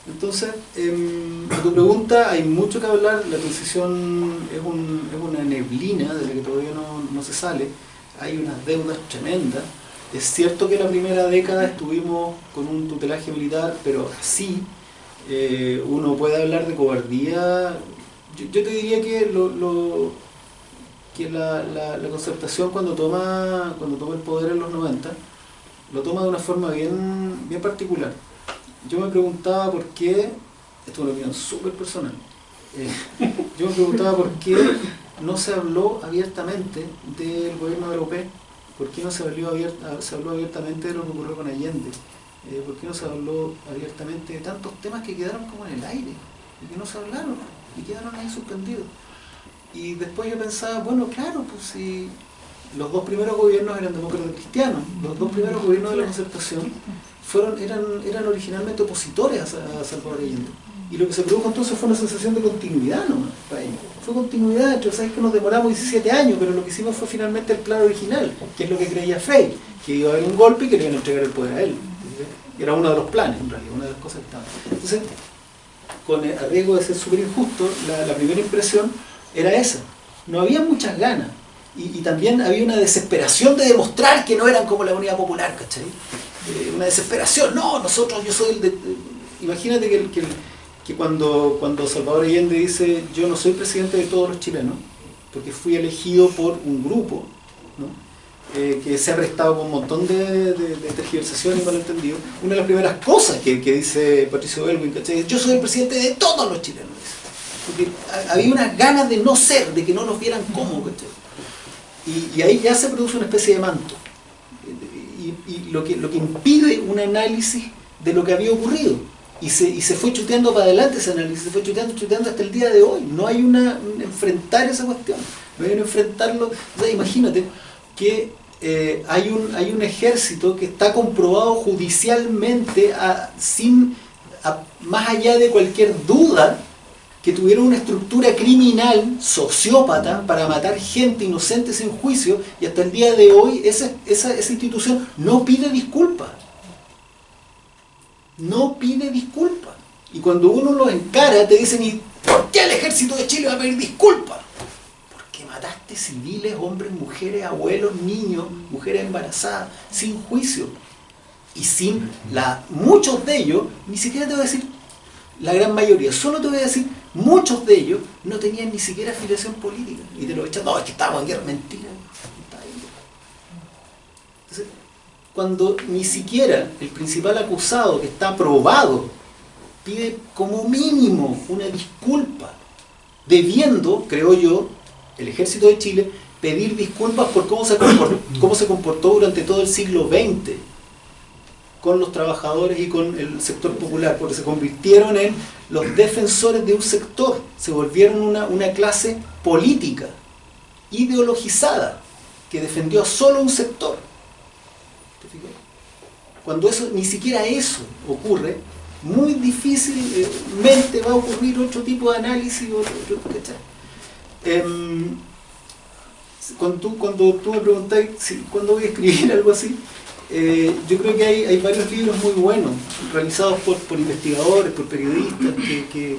Entonces, a tu pregunta, hay mucho que hablar. La transición es una neblina de la que todavía no se sale. Hay unas deudas tremendas. Es cierto que la primera década estuvimos con un tutelaje militar, pero así, Uno puede hablar de cobardía. Yo te diría que la concertación cuando toma el poder en los 90 lo toma de una forma bien particular. Yo me preguntaba por qué, esto es una opinión súper personal, yo me preguntaba por qué no se habló abiertamente del gobierno de la UP, por qué no se habló abiertamente de lo que ocurrió con Allende, por qué no se habló abiertamente de tantos temas que quedaron como en el aire y que no se hablaron y quedaron ahí suspendidos. Y después yo pensaba, bueno, claro, pues si los dos primeros gobiernos eran demócratas cristianos, los dos primeros gobiernos de la concertación eran originalmente opositores a Salvador Allende. Y lo que se produjo entonces fue una sensación de continuidad nomás para ellos. Fue continuidad, sabes que nos demoramos 17 años, pero lo que hicimos fue finalmente el plan original, que es lo que creía Frey, que iba a haber un golpe y que le iban a entregar el poder a él. Era uno de los planes, en realidad, una de las cosas que estaban. Entonces, a riesgo de ser súper injusto, la primera impresión era esa. No había muchas ganas. Y también había una desesperación de demostrar que no eran como la Unidad Popular, ¿cachai? Una desesperación. No, yo soy el de... Imagínate que cuando Salvador Allende dice yo no soy presidente de todos los chilenos, porque fui elegido por un grupo, ¿no? Que se ha prestado con un montón de tergiversación y malentendido. Una de las primeras cosas que dice Patricio Aylwin, ¿cachai? Yo soy el presidente de todos los chilenos. Porque había unas ganas de no ser, de que no nos vieran como, ¿cachai? Y ahí ya se produce una especie de manto. Y lo que impide un análisis de lo que había ocurrido. Y se fue chuteando para adelante ese análisis, se fue chuteando hasta el día de hoy. No hay un enfrentar esa cuestión, no hay un enfrentarlo. O sea, imagínate que hay un ejército que está comprobado judicialmente más allá de cualquier duda, que tuvieron una estructura criminal, sociópata, para matar gente inocente sin juicio, y hasta el día de hoy esa institución no pide disculpas. No pide disculpas. Y cuando uno los encara, te dicen, ¿y por qué el ejército de Chile va a pedir disculpas? Porque mataste civiles, hombres, mujeres, abuelos, niños, mujeres embarazadas, sin juicio. Y muchos de ellos, ni siquiera te voy a decir la gran mayoría, solo te voy a decir, muchos de ellos no tenían ni siquiera afiliación política. Y te lo echan, no, es que estábamos en guerra, mentira. Entonces, cuando ni siquiera el principal acusado, que está probado, pide como mínimo una disculpa, debiendo, creo yo, el ejército de Chile pedir disculpas por cómo se comportó durante todo el siglo XX con los trabajadores y con el sector popular, porque se convirtieron en los defensores de un sector, se volvieron una clase política, ideologizada, que defendió a solo un sector. ¿Te fijas? Cuando ni siquiera eso ocurre, muy difícilmente va a ocurrir otro tipo de análisis, cuando tú me preguntás cuándo voy a escribir algo así, yo creo que hay varios libros muy buenos realizados por investigadores, por periodistas que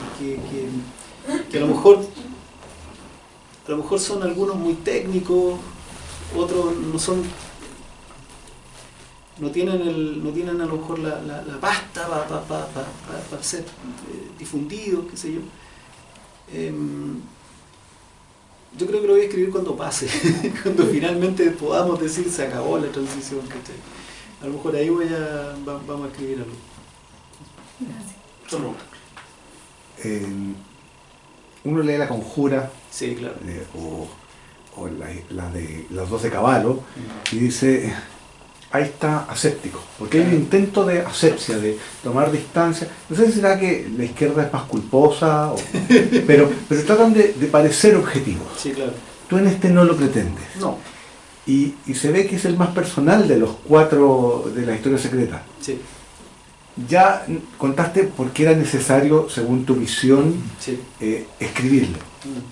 a lo mejor son algunos muy técnicos, otros no tienen a lo mejor la pasta para ser difundidos, qué sé yo. Yo creo que lo voy a escribir cuando pase, cuando finalmente podamos decir se acabó la transición, ¿cachai? A lo mejor ahí vamos a escribir algo. Gracias. Uno lee La Conjura, sí, claro. o la de los 12 caballos, y dice, ahí está aséptico, porque hay un intento de asepsia, de tomar distancia. No sé si será que la izquierda es más culposa, pero tratan de parecer objetivos. Sí, claro. Tú en este no lo pretendes. No. Y se ve que es el más personal de los 4 de la historia secreta. Sí. Ya contaste por qué era necesario, según tu visión, sí, escribirlo.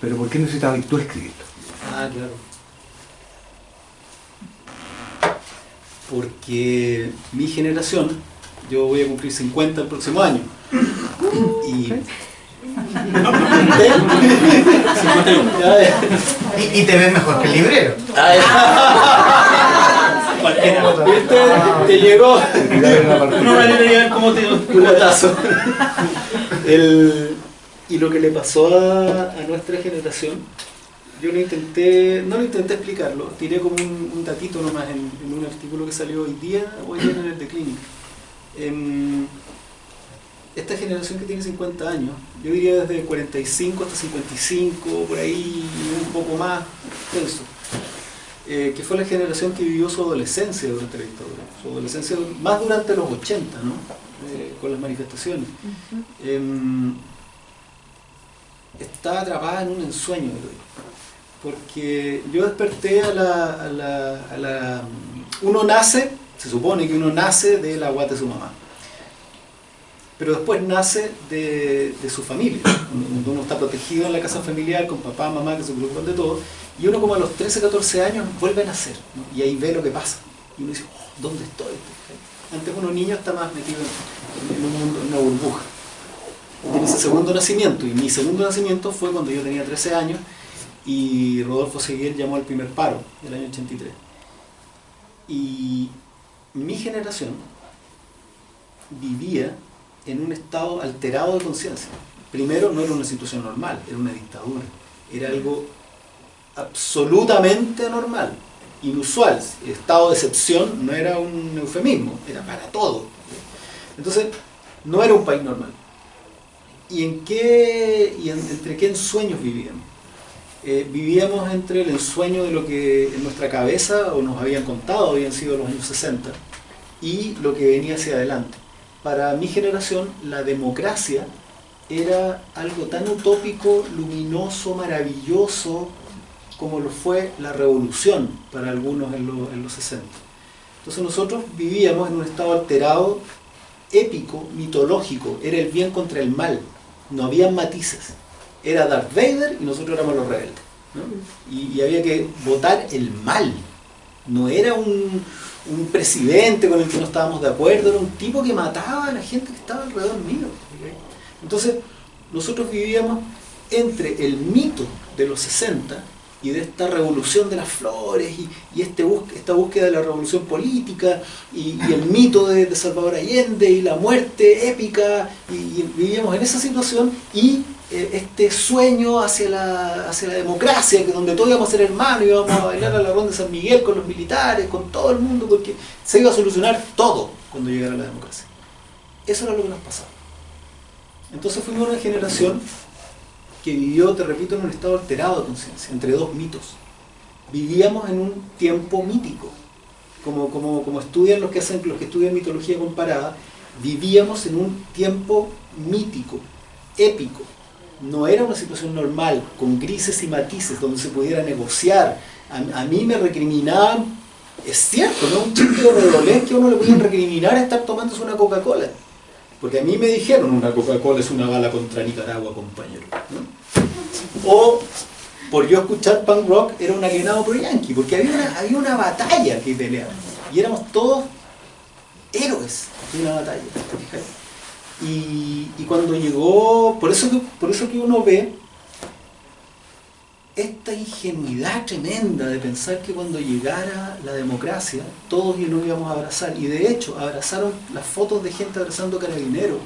Pero ¿por qué necesitabas tú escribirlo? Ah, claro. Porque mi generación, yo voy a cumplir 50 el próximo año. Y... Y te ves mejor que el librero. cualquiera. Te llegó Una manera de ver cómo te... un culatazo. Y lo que le pasó a nuestra generación, yo no lo intenté explicarlo, tiré como un datito nomás en un artículo que salió hoy día en el The Clinic. Esta generación que tiene 50 años, yo diría desde 45 hasta 55, por ahí un poco más tenso, que fue la generación que vivió su adolescencia durante la dictadura, su adolescencia más durante los 80, ¿no? Con las manifestaciones. Está atrapada en un ensueño, porque yo desperté uno nace, se supone que uno nace de la guata de su mamá, pero después nace de su familia, donde uno está protegido en la casa familiar con papá, mamá, que se preocupan de todo, y uno como a los 13, 14 años vuelve a nacer, ¿no? Y ahí ve lo que pasa, y uno dice, oh, ¿dónde estoy? Antes uno niño está más metido en un mundo, en una burbuja. Tiene ese segundo nacimiento, y mi segundo nacimiento fue cuando yo tenía 13 años, y Rodolfo Seguier llamó al primer paro, del año 83. Y mi generación vivía en un estado alterado de conciencia. Primero, no era una situación normal, era una dictadura. Era algo absolutamente anormal, inusual. El estado de excepción no era un eufemismo, era para todo. Entonces, no era un país normal. ¿Entre qué ensueños vivíamos? Vivíamos entre el ensueño de lo que en nuestra cabeza o nos habían contado habían sido los años 60 y lo que venía hacia adelante. Para mi generación, la democracia era algo tan utópico, luminoso, maravilloso, como lo fue la revolución para algunos en los 60. Entonces nosotros vivíamos en un estado alterado, épico, mitológico, era el bien contra el mal, no había matices. Era Darth Vader y nosotros éramos los rebeldes, ¿no? Y había que votar el mal. No era un presidente con el que no estábamos de acuerdo, era un tipo que mataba a la gente que estaba alrededor mío. Entonces, nosotros vivíamos entre el mito de los 60 y de esta revolución de las flores y esta búsqueda de la revolución política y el mito de Salvador Allende y la muerte épica, y vivíamos en esa situación y este sueño hacia la democracia, que donde todos íbamos a ser hermanos, íbamos a bailar a la ronda de San Miguel con los militares, con todo el mundo, porque se iba a solucionar todo cuando llegara la democracia. Eso era lo que nos pasaba. Entonces fuimos una generación que vivió, te repito, en un estado alterado de conciencia, entre dos mitos. Vivíamos en un tiempo mítico, como estudian los que estudian mitología comparada, vivíamos en un tiempo mítico, épico. No era una situación normal, con grises y matices, donde se pudiera negociar. A mí me recriminaban, es cierto, ¿no? Un chiste de Redolén que a uno le podían recriminar a estar tomándose una Coca-Cola. Porque a mí me dijeron, una Coca-Cola es una bala contra Nicaragua, compañero, ¿no? O, por yo escuchar punk rock, era un alienado pro yankee, porque había una batalla que peleaban. Y éramos todos héroes de una batalla, ¿fíjate? Y cuando llegó, por eso que uno ve esta ingenuidad tremenda de pensar que cuando llegara la democracia todos nos íbamos a abrazar, y de hecho abrazaron las fotos de gente abrazando carabineros,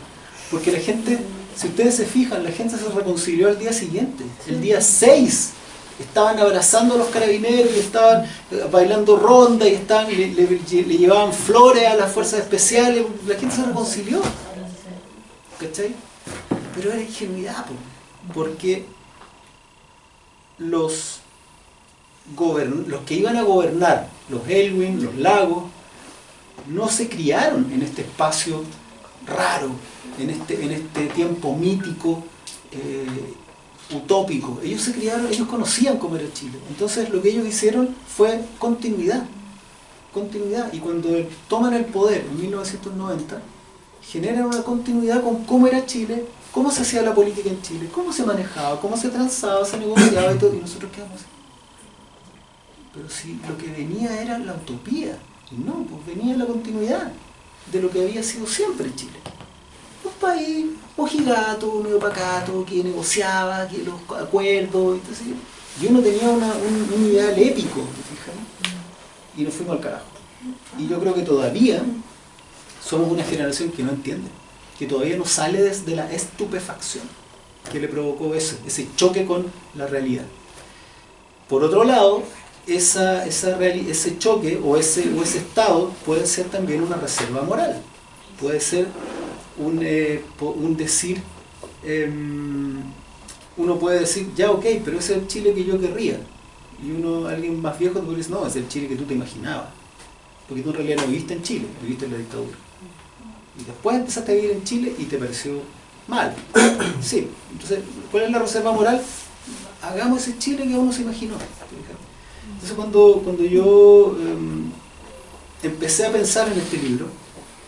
porque la gente, si ustedes se fijan, la gente se reconcilió al día siguiente, el día 6 estaban abrazando a los carabineros y estaban bailando ronda y le llevaban flores a las fuerzas especiales, la gente se reconcilió, ¿cachai? Pero era ingenuidad, porque los que iban a gobernar, los Elwin, los Lagos, no se criaron en este espacio raro, en este tiempo mítico, utópico. Ellos se criaron, ellos conocían cómo era Chile. Entonces lo que ellos hicieron fue continuidad. Y cuando toman el poder en 1990, generan una continuidad con cómo era Chile, cómo se hacía la política en Chile, cómo se manejaba, cómo se transaba, se negociaba y todo, y nosotros quedamos así. Pero si lo que venía era la utopía, y no, pues venía la continuidad de lo que había sido siempre Chile. Un país mojigato, medio pacato, que negociaba, que los acuerdos, entonces, y uno tenía un ideal épico, ¿te fijas? Y nos fuimos al carajo. Y yo creo que todavía somos una generación que no entiende, que todavía no sale desde la estupefacción que le provocó ese choque con la realidad. Por otro lado, ese choque o ese estado puede ser también una reserva moral, puede ser un decir, uno puede decir, ya ok, pero ese es el Chile que yo querría. Y alguien más viejo te puede decir, no, es el Chile que tú te imaginabas. Porque tú en realidad no viviste en Chile, viviste en la dictadura. Y después empezaste a vivir en Chile y te pareció mal. Sí, entonces, ¿cuál es la reserva moral? Hagamos ese Chile que uno se imaginó. Entonces cuando yo empecé a pensar en este libro,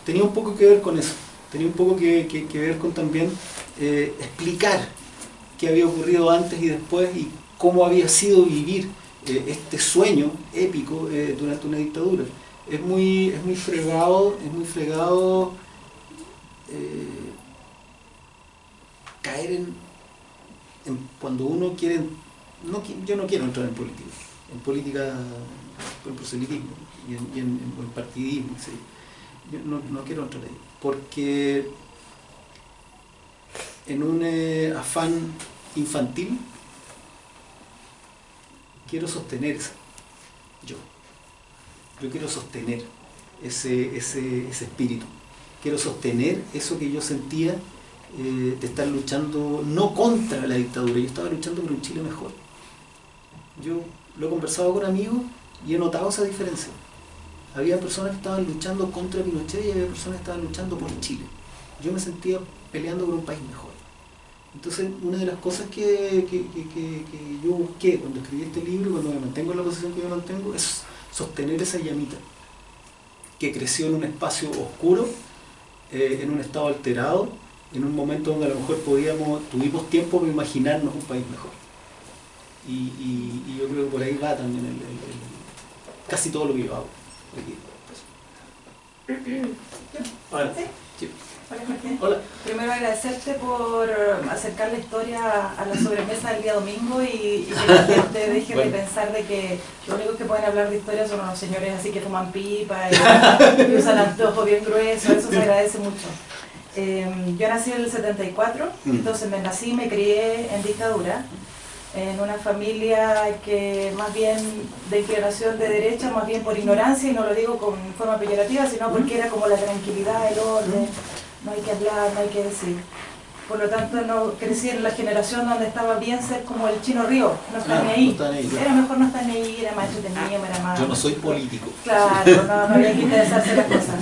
tenía un poco que ver con eso. Tenía un poco que ver con también explicar qué había ocurrido antes y después y cómo había sido vivir este sueño épico durante una dictadura. Es muy fregado caer en cuando uno quiere, yo no quiero entrar en política, en proselitismo y en partidismo, ¿sí? Yo no quiero entrar ahí, porque en un afán infantil quiero sostener yo quiero sostener ese espíritu, quiero sostener eso que yo sentía de estar luchando no contra la dictadura, yo estaba luchando por un Chile mejor. Yo lo he conversado con amigos y he notado esa diferencia. Había personas que estaban luchando contra Pinochet y había personas que estaban luchando por Chile. Yo me sentía peleando por un país mejor. Entonces, una de las cosas que yo busqué cuando escribí este libro, cuando me mantengo en la posición que me mantengo, es sostener esa llamita que creció en un espacio oscuro, en un estado alterado, en un momento donde a lo mejor tuvimos tiempo para imaginarnos un país mejor. Y yo creo que por ahí va también casi todo lo que yo hago. Hola. Sí. Hola, Jorge. Hola. Primero agradecerte por acercar la historia a la sobremesa del día domingo y que la gente deje de pensar de que los únicos que pueden hablar de historia son los señores así que fuman pipa y usan anteojos bien gruesos. Eso se agradece mucho. Yo nací en el 74, entonces nací y me crié en dictadura, en una familia que más bien de inclinación de derecha, más bien por ignorancia, y no lo digo con forma peyorativa, sino porque era como la tranquilidad, el orden, no hay que hablar, no hay que decir. Por lo tanto, no crecí en la generación donde estaba bien ser como el Chino Río, no está ni ahí. Era mejor no estar ni ahí, era más entretenido, era más... Yo no soy político. Claro, no había que interesarse en las cosas.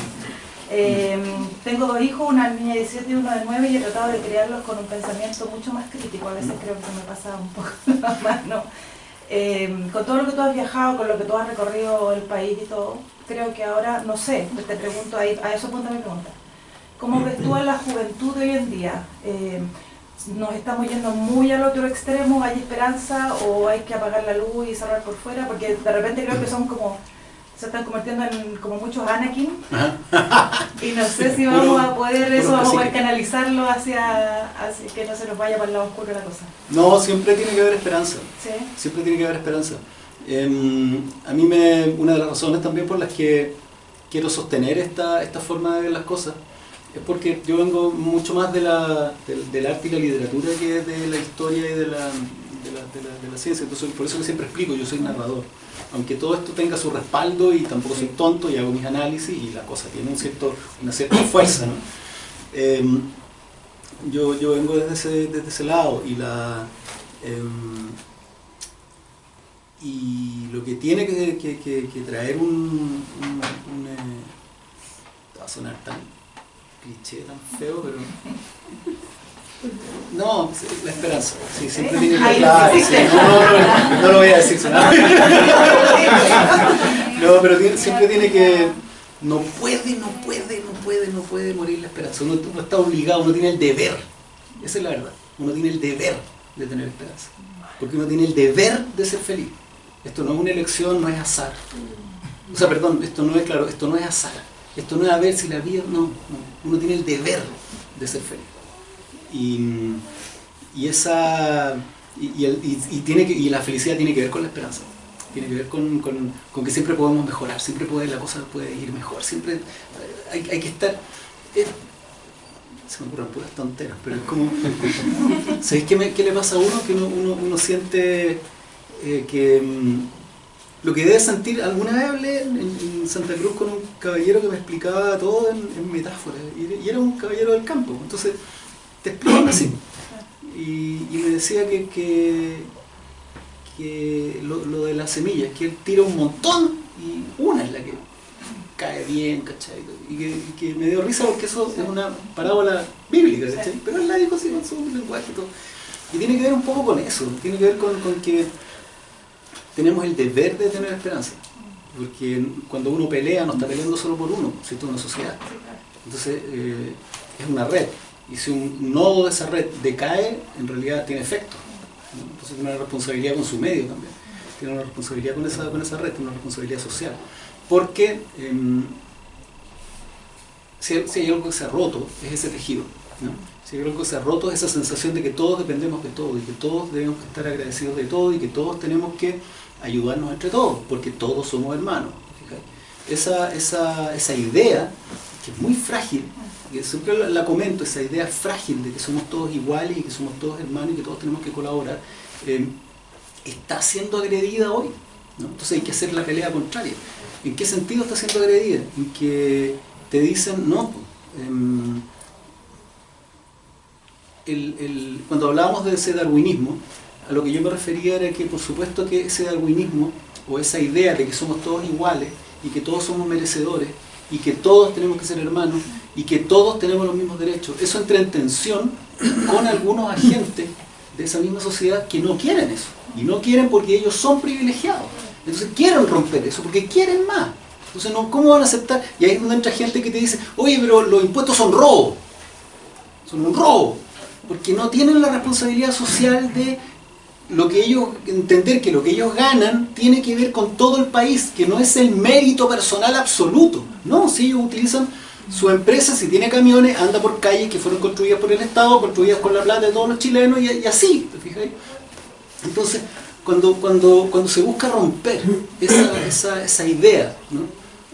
Tengo dos hijos, una niña de 17 y uno de 9, y he tratado de criarlos con un pensamiento mucho más crítico. A veces creo que se me pasa un poco la mano. Con todo lo que tú has viajado, con lo que tú has recorrido el país y todo, creo que ahora, no sé, te pregunto ahí, a eso apunta mi pregunta. ¿Cómo ves tú a la juventud de hoy en día? ¿Nos estamos yendo muy al otro extremo? ¿Hay esperanza o hay que apagar la luz y cerrar por fuera? Porque de repente creo que son como... se están convirtiendo en como muchos Anakin y no sé si vamos a poder eso, vamos a poder canalizarlo hacia que no se nos vaya para el lado oscuro la cosa. No, siempre tiene que haber esperanza. ¿Sí? Siempre tiene que haber esperanza. A mí una de las razones también por las que quiero sostener esta forma de ver las cosas es porque yo vengo mucho más del arte y la literatura que de la historia y de la ciencia. Entonces, por eso que siempre explico, yo soy narrador. Aunque todo esto tenga su respaldo y tampoco soy tonto y hago mis análisis y la cosa tiene una cierta fuerza, ¿no? Yo vengo desde ese lado y lo que tiene que traer va a sonar tan cliché, tan feo, pero... No, la esperanza. Sí, siempre tiene que estar. No lo voy a decir. No, pero siempre tiene que. No puede morir la esperanza. Uno está obligado, uno tiene el deber. Esa es la verdad. Uno tiene el deber de tener esperanza. Porque uno tiene el deber de ser feliz. Esto no es una elección, no es azar. O sea, perdón, esto no es azar. Esto no es a ver si la vida. No. Uno tiene el deber de ser feliz. Y la felicidad tiene que ver con la esperanza. tiene que ver con que siempre podemos mejorar, siempre la cosa puede ir mejor, siempre hay que estar... se me ocurren puras tonteras, pero es como... ¿Sabéis qué le pasa a uno? Que uno siente que... lo que debe sentir, alguna vez hablé en Santa Cruz con un caballero que me explicaba todo en metáforas, y era un caballero del campo, entonces te explican así. Y me decía que lo de las semillas, que él tira un montón y una es la que cae bien, ¿cachai? Y que me dio risa porque eso es una parábola bíblica, ¿cachai? Pero él la dijo así con su lenguaje y todo. Y tiene que ver un poco con eso, tiene que ver con que tenemos el deber de tener esperanza. Porque cuando uno pelea, no está peleando solo por uno, ¿cierto? Es una sociedad. Entonces, es una red. Y si un nodo de esa red decae, en realidad tiene efecto. Entonces tiene una responsabilidad con su medio también. Tiene una responsabilidad con esa red, tiene una responsabilidad social. Porque si hay algo que se ha roto, es ese tejido, ¿no? Si hay algo que se ha roto, es esa sensación de que todos dependemos de todo, y que todos debemos estar agradecidos de todo, y que todos tenemos que ayudarnos entre todos, porque todos somos hermanos. Esa idea, que es muy frágil, que siempre la comento, esa idea frágil de que somos todos iguales y que somos todos hermanos y que todos tenemos que colaborar, está siendo agredida hoy, ¿no? Entonces hay que hacer la pelea contraria. ¿En qué sentido está siendo agredida? En que te dicen, no, cuando hablábamos de ese darwinismo, a lo que yo me refería era que por supuesto que ese darwinismo, o esa idea de que somos todos iguales y que todos somos merecedores y que todos tenemos que ser hermanos y que todos tenemos los mismos derechos, eso entra en tensión con algunos agentes de esa misma sociedad que no quieren eso, y no quieren porque ellos son privilegiados, entonces quieren romper eso porque quieren más. Entonces, ¿cómo van a aceptar? Y ahí es donde entra gente que te dice, oye, pero los impuestos son robo, son un robo, porque no tienen la responsabilidad social de lo que ellos, entender que lo que ellos ganan tiene que ver con todo el país, que no es el mérito personal absoluto. No, si ellos utilizan su empresa, si tiene camiones, anda por calles que fueron construidas por el Estado, construidas con la plata de todos los chilenos, y así, ¿te fijáis? Entonces, cuando se busca romper esa idea, ¿no?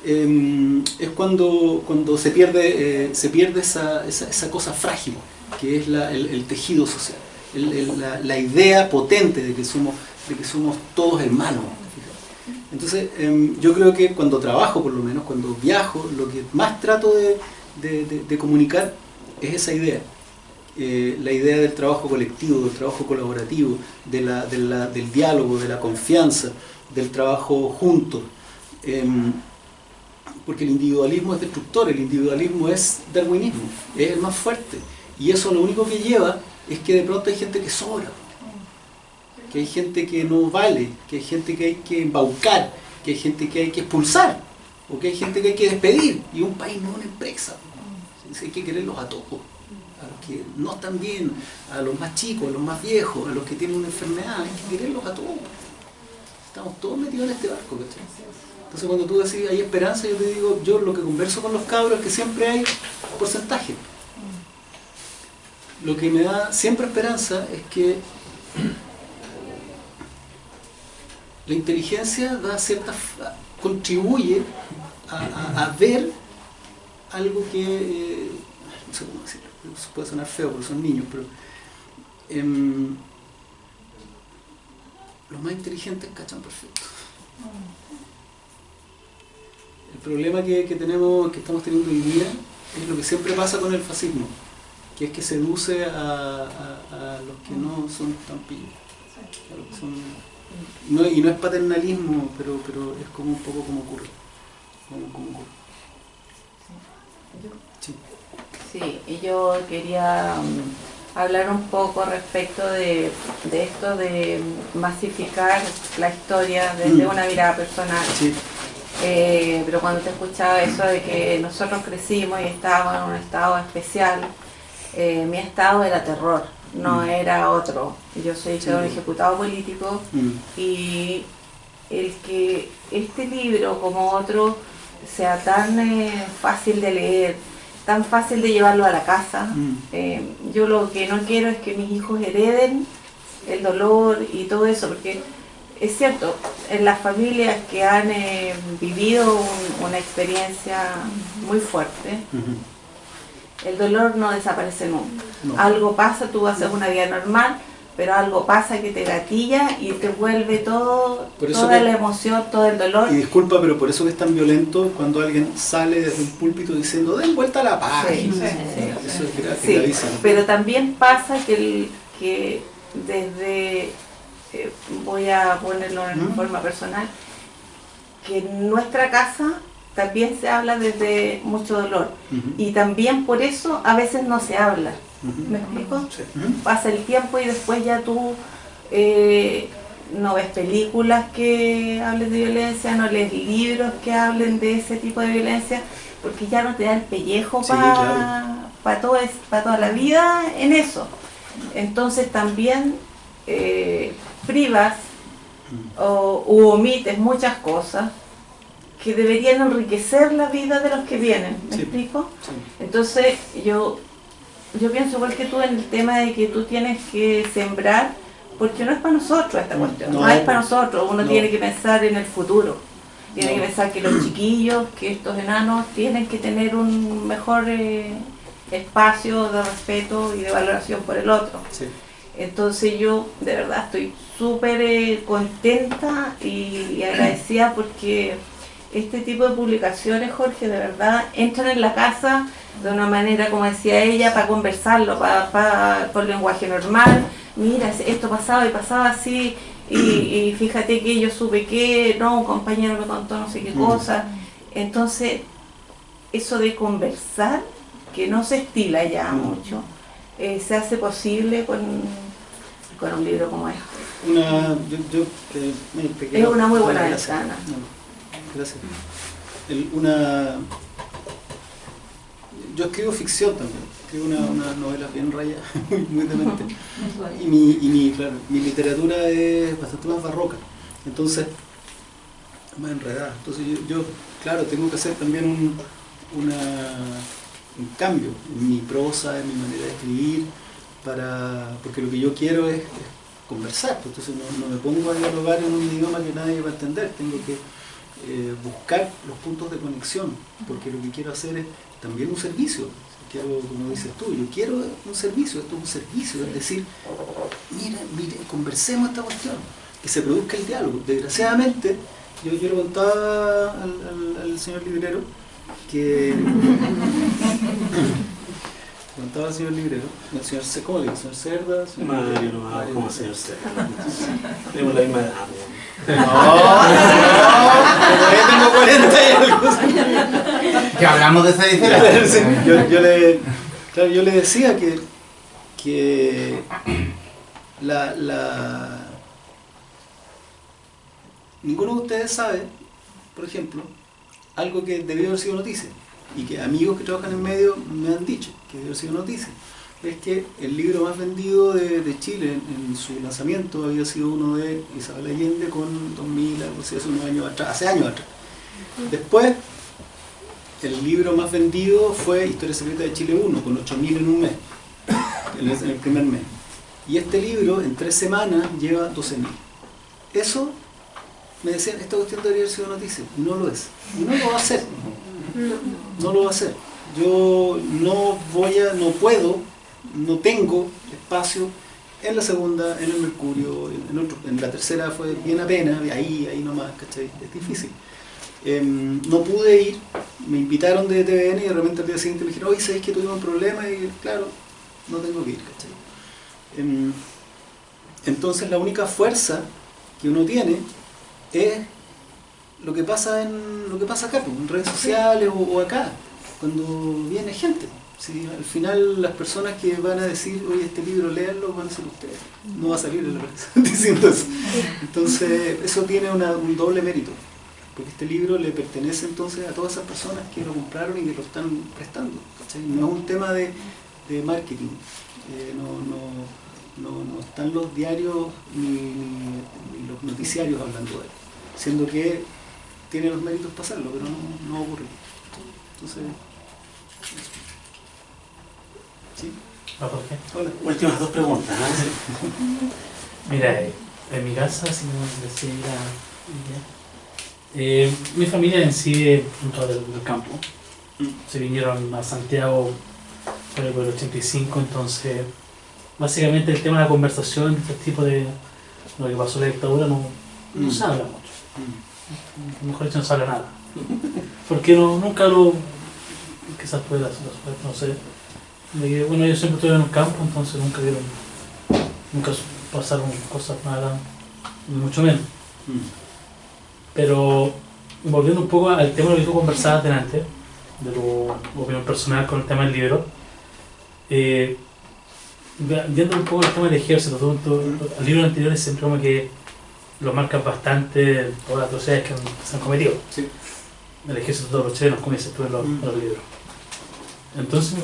Es cuando se pierde esa cosa frágil, que es el tejido social. La idea potente de que somos todos hermanos. Entonces, yo creo que cuando trabajo, por lo menos, cuando viajo, lo que más trato de comunicar es esa idea. La idea del trabajo colectivo, del trabajo colaborativo, del diálogo, de la confianza, del trabajo juntos. Porque el individualismo es destructor, el individualismo es darwinismo, es el más fuerte. Y eso lo único que lleva es que de pronto hay gente que sobra, que hay gente que no vale, que hay gente que hay que embaucar, que hay gente que hay que expulsar, o que hay gente que hay que despedir, y un país no es una empresa. Hay que quererlos a todos, a los que no están bien, a los más chicos, a los más viejos, a los que tienen una enfermedad, hay que quererlos a todos. Estamos todos metidos en este barco, ¿cachai? Entonces cuando tú decís hay esperanza, yo te digo, yo lo que converso con los cabros es que siempre hay porcentaje. Lo que me da siempre esperanza es que la inteligencia contribuye a ver algo que, no sé cómo decirlo, puede sonar feo porque son niños, pero los más inteligentes cachan perfecto. El problema que estamos teniendo hoy día es lo que siempre pasa con el fascismo, que es que seduce a los que no son tan pillos, a los que son, y no es paternalismo, pero es como un poco como ocurre. Sí, y yo quería hablar un poco respecto de esto de masificar la historia desde una mirada personal. Sí. Pero cuando te escuchaba eso de que nosotros crecimos y estábamos en un estado especial, mi estado era terror, no era otro. Yo soy hija de un ejecutado político y el que este libro como otro sea tan fácil de leer, tan fácil de llevarlo a la casa, yo lo que no quiero es que mis hijos hereden el dolor y todo eso, porque es cierto, en las familias que han vivido una experiencia muy fuerte, el dolor no desaparece nunca. No. Algo pasa, tú haces una vida normal, pero algo pasa que te gatilla y te vuelve toda la emoción, todo el dolor. Y disculpa, pero por eso que es tan violento cuando alguien sale desde un púlpito diciendo den vuelta a la página. Eso es gravísimo. Pero también pasa que desde, voy a ponerlo en forma personal, que en nuestra casa también se habla desde mucho dolor. Y también por eso a veces no se habla. ¿Me explico? Sí. Pasa el tiempo y después ya tú no ves películas que hablen de violencia, no lees libros que hablen de ese tipo de violencia, porque ya no te da el pellejo para toda la vida en eso. Entonces también privas u omites muchas cosas que deberían enriquecer la vida de los que vienen. ¿Me explico? Sí. Entonces yo pienso igual que tú en el tema de que tú tienes que sembrar, porque no es para nosotros esta cuestión, no es para nosotros, uno tiene que pensar en el futuro, tiene que pensar que los chiquillos, que estos enanos tienen que tener un mejor espacio de respeto y de valoración por el otro. Sí. Entonces yo de verdad estoy súper contenta y agradecida porque este tipo de publicaciones, Jorge, de verdad entran en la casa de una manera, como decía ella, para conversarlo, por lenguaje normal. Mira, esto pasaba y pasaba así, y fíjate que yo supe que, no, un compañero me contó no sé qué cosa. Entonces, eso de conversar, que no se estila ya mucho, se hace posible con un libro como este. Es una muy buena ventana. Gracias. Yo escribo ficción también, escribo una novela bien raya, muy demente. Y mi literatura es bastante más barroca, entonces, más enredada. Entonces yo claro, tengo que hacer también un cambio en mi prosa, en mi manera de escribir, porque lo que yo quiero es conversar, entonces no me pongo a dialogar en un idioma que nadie va a entender, tengo que buscar los puntos de conexión, porque lo que quiero hacer es también un servicio. Quiero, como dices tú, yo quiero un servicio, esto es un servicio, es decir, mire, conversemos esta cuestión, que se produzca el diálogo. Desgraciadamente, yo le contaba al señor librero que contaba al señor librero, el señor Secoli, el señor Cerda, Mario, no, como señor Cerda. Tenemos la misma edad. tengo 40 y algo. Que hablamos de esa diferencia. Yo le decía que ninguno de ustedes sabe, por ejemplo, algo que debió haber sido noticia y que amigos que trabajan en medio me han dicho que debió haber sido noticia. Es que el libro más vendido de Chile en su lanzamiento había sido uno de Isabel Allende con 2000, algo así, hace años atrás. Después, el libro más vendido fue Historia Secreta de Chile 1, con 8000 en un mes, en el primer mes. Y este libro, en 3 semanas, lleva 12000. Eso, me decían, esta cuestión debería haber sido noticia. No lo es. Y no lo va a hacer. No lo va a hacer. Yo no puedo, no tengo espacio en la segunda, en el Mercurio, en la tercera fue bien apenas, ahí nomás, ¿cachai? Es difícil. No pude ir, me invitaron de TVN y de repente al día siguiente me dijeron, oye, ¿sabes que tuvimos un problema? Y claro, no tengo que ir, ¿cachai? Entonces la única fuerza que uno tiene es lo que pasa acá, en redes sociales o acá, cuando viene gente. Sí, al final las personas que van a decir, oye, este libro léanlo, van a ser ustedes. No va a salir en la prensa diciendo eso. Entonces, eso tiene un doble mérito, porque este libro le pertenece entonces a todas esas personas que lo compraron y que lo están prestando, ¿cachai? No es un tema de marketing, no están los diarios ni los noticiarios hablando de él, siendo que tiene los méritos para hacerlo, pero no ocurre. Entonces, ¿sí? Jorge. Hola. Últimas 2 preguntas. Mira, En mi casa, si no decía, mi familia en sí es punto del campo. Se vinieron a Santiago por el 85, entonces básicamente el tema de la conversación, este tipo de lo que pasó en la dictadura, no se habla mucho. Mejor dicho, no se habla nada. Porque nunca lo... quizás fue no sé. Bueno, yo siempre estuve en el campo, entonces nunca pasaron cosas nada, ni mucho menos. Pero volviendo un poco al tema de lo que tú conversabas delante, de tu opinión personal con el tema del libro, viendo un poco el tema del ejército, el libro anterior siempre como que lo marcas bastante todas las atrocidades que se han cometido. Sí. El ejército de todos los chilenos, como dices tú en los libros. Entonces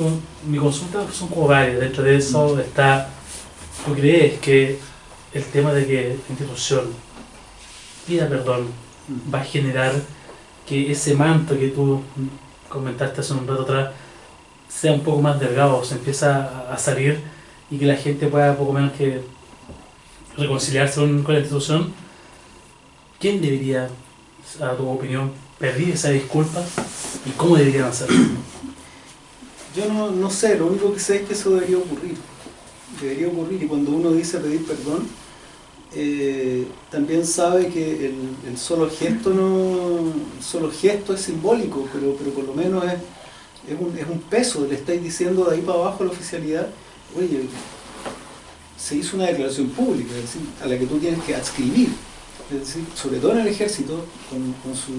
mi consulta son como varias. Dentro de eso está, ¿tú crees que el tema de que la institución pida perdón va a generar que ese manto que tú comentaste hace un rato atrás sea un poco más delgado, se empieza a salir y que la gente pueda poco menos que reconciliarse con la institución? ¿Quién debería, a tu opinión, pedir esa disculpa y cómo deberían hacerlo? Yo no sé, lo único que sé es que eso debería ocurrir. Debería ocurrir, y cuando uno dice pedir perdón, también sabe que el solo gesto es simbólico, pero por lo menos es un peso. Le estáis diciendo de ahí para abajo a la oficialidad, oye, se hizo una declaración pública, es decir, a la que tú tienes que adscribir, es decir, sobre todo en el ejército, con su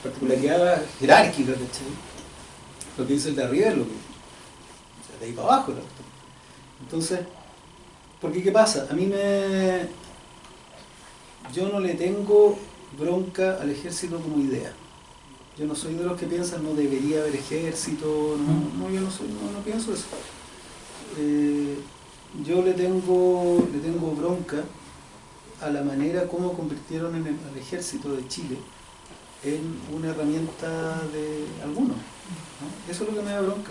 particularidad jerárquica, ¿cachai? Lo que dice el de arriba es lo que, o sea, de ahí para abajo. Entonces, porque ¿qué pasa? Yo no le tengo bronca al ejército como idea. Yo no soy de los que piensan no debería haber ejército, yo no pienso eso. Yo le tengo bronca a la manera como convirtieron al ejército de Chile en una herramienta de algunos, ¿no? Eso es lo que me da bronca.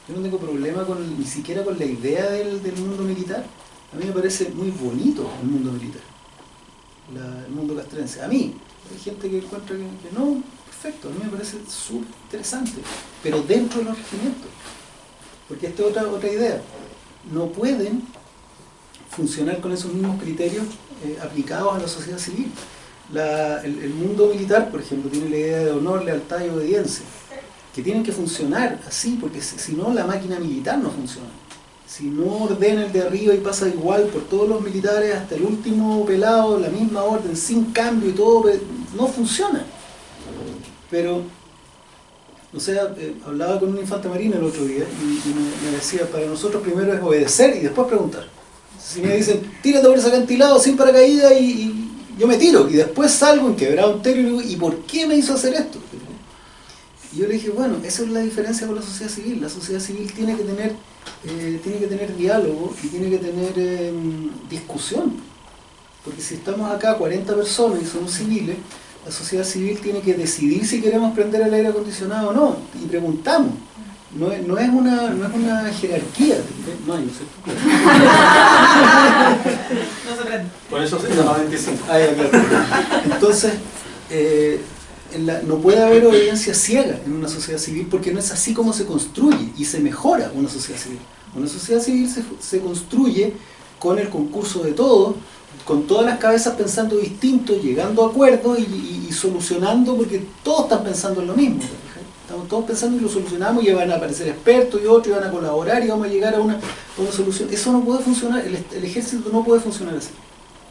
Yo no tengo problema ni siquiera con la idea del mundo militar. A mí me parece muy bonito el mundo militar, el mundo castrense. A mí, hay gente que encuentra que no, perfecto, a mí me parece súper interesante, pero dentro de los regimientos. Porque esta es otra idea. No pueden funcionar con esos mismos criterios aplicados a la sociedad civil. El mundo militar, por ejemplo, tiene la idea de honor, lealtad y obediencia, que tienen que funcionar así, porque si no la máquina militar no funciona. Si no ordena el de arriba y pasa igual por todos los militares hasta el último pelado, la misma orden, sin cambio y todo, no funciona. Pero, o sea, hablaba con un infante marina el otro día y me decía, para nosotros primero es obedecer y después preguntar. Si me dicen, tírate por ese acantilado sin paracaídas y yo me tiro, y después salgo en quebrado entero y digo, ¿y por qué me hizo hacer esto? Y yo le dije, bueno, esa es la diferencia con la sociedad civil. La sociedad civil tiene que tener diálogo y tiene que tener discusión. Porque si estamos acá 40 personas y somos civiles, la sociedad civil tiene que decidir si queremos prender el aire acondicionado o no, y preguntamos. No es una jerarquía. No hay, ¿no es cierto? No se prende. Por eso se llama 25. Claro. Entonces, no puede haber obediencia ciega en una sociedad civil, porque no es así como se construye y se mejora una sociedad civil. Una sociedad civil se construye con el concurso de todos, con todas las cabezas pensando distinto, llegando a acuerdos y solucionando, porque todos están pensando en lo mismo. Estamos todos pensando y lo solucionamos, y van a aparecer expertos y otros, y van a colaborar y vamos a llegar a una solución. Eso no puede funcionar, el ejército no puede funcionar así.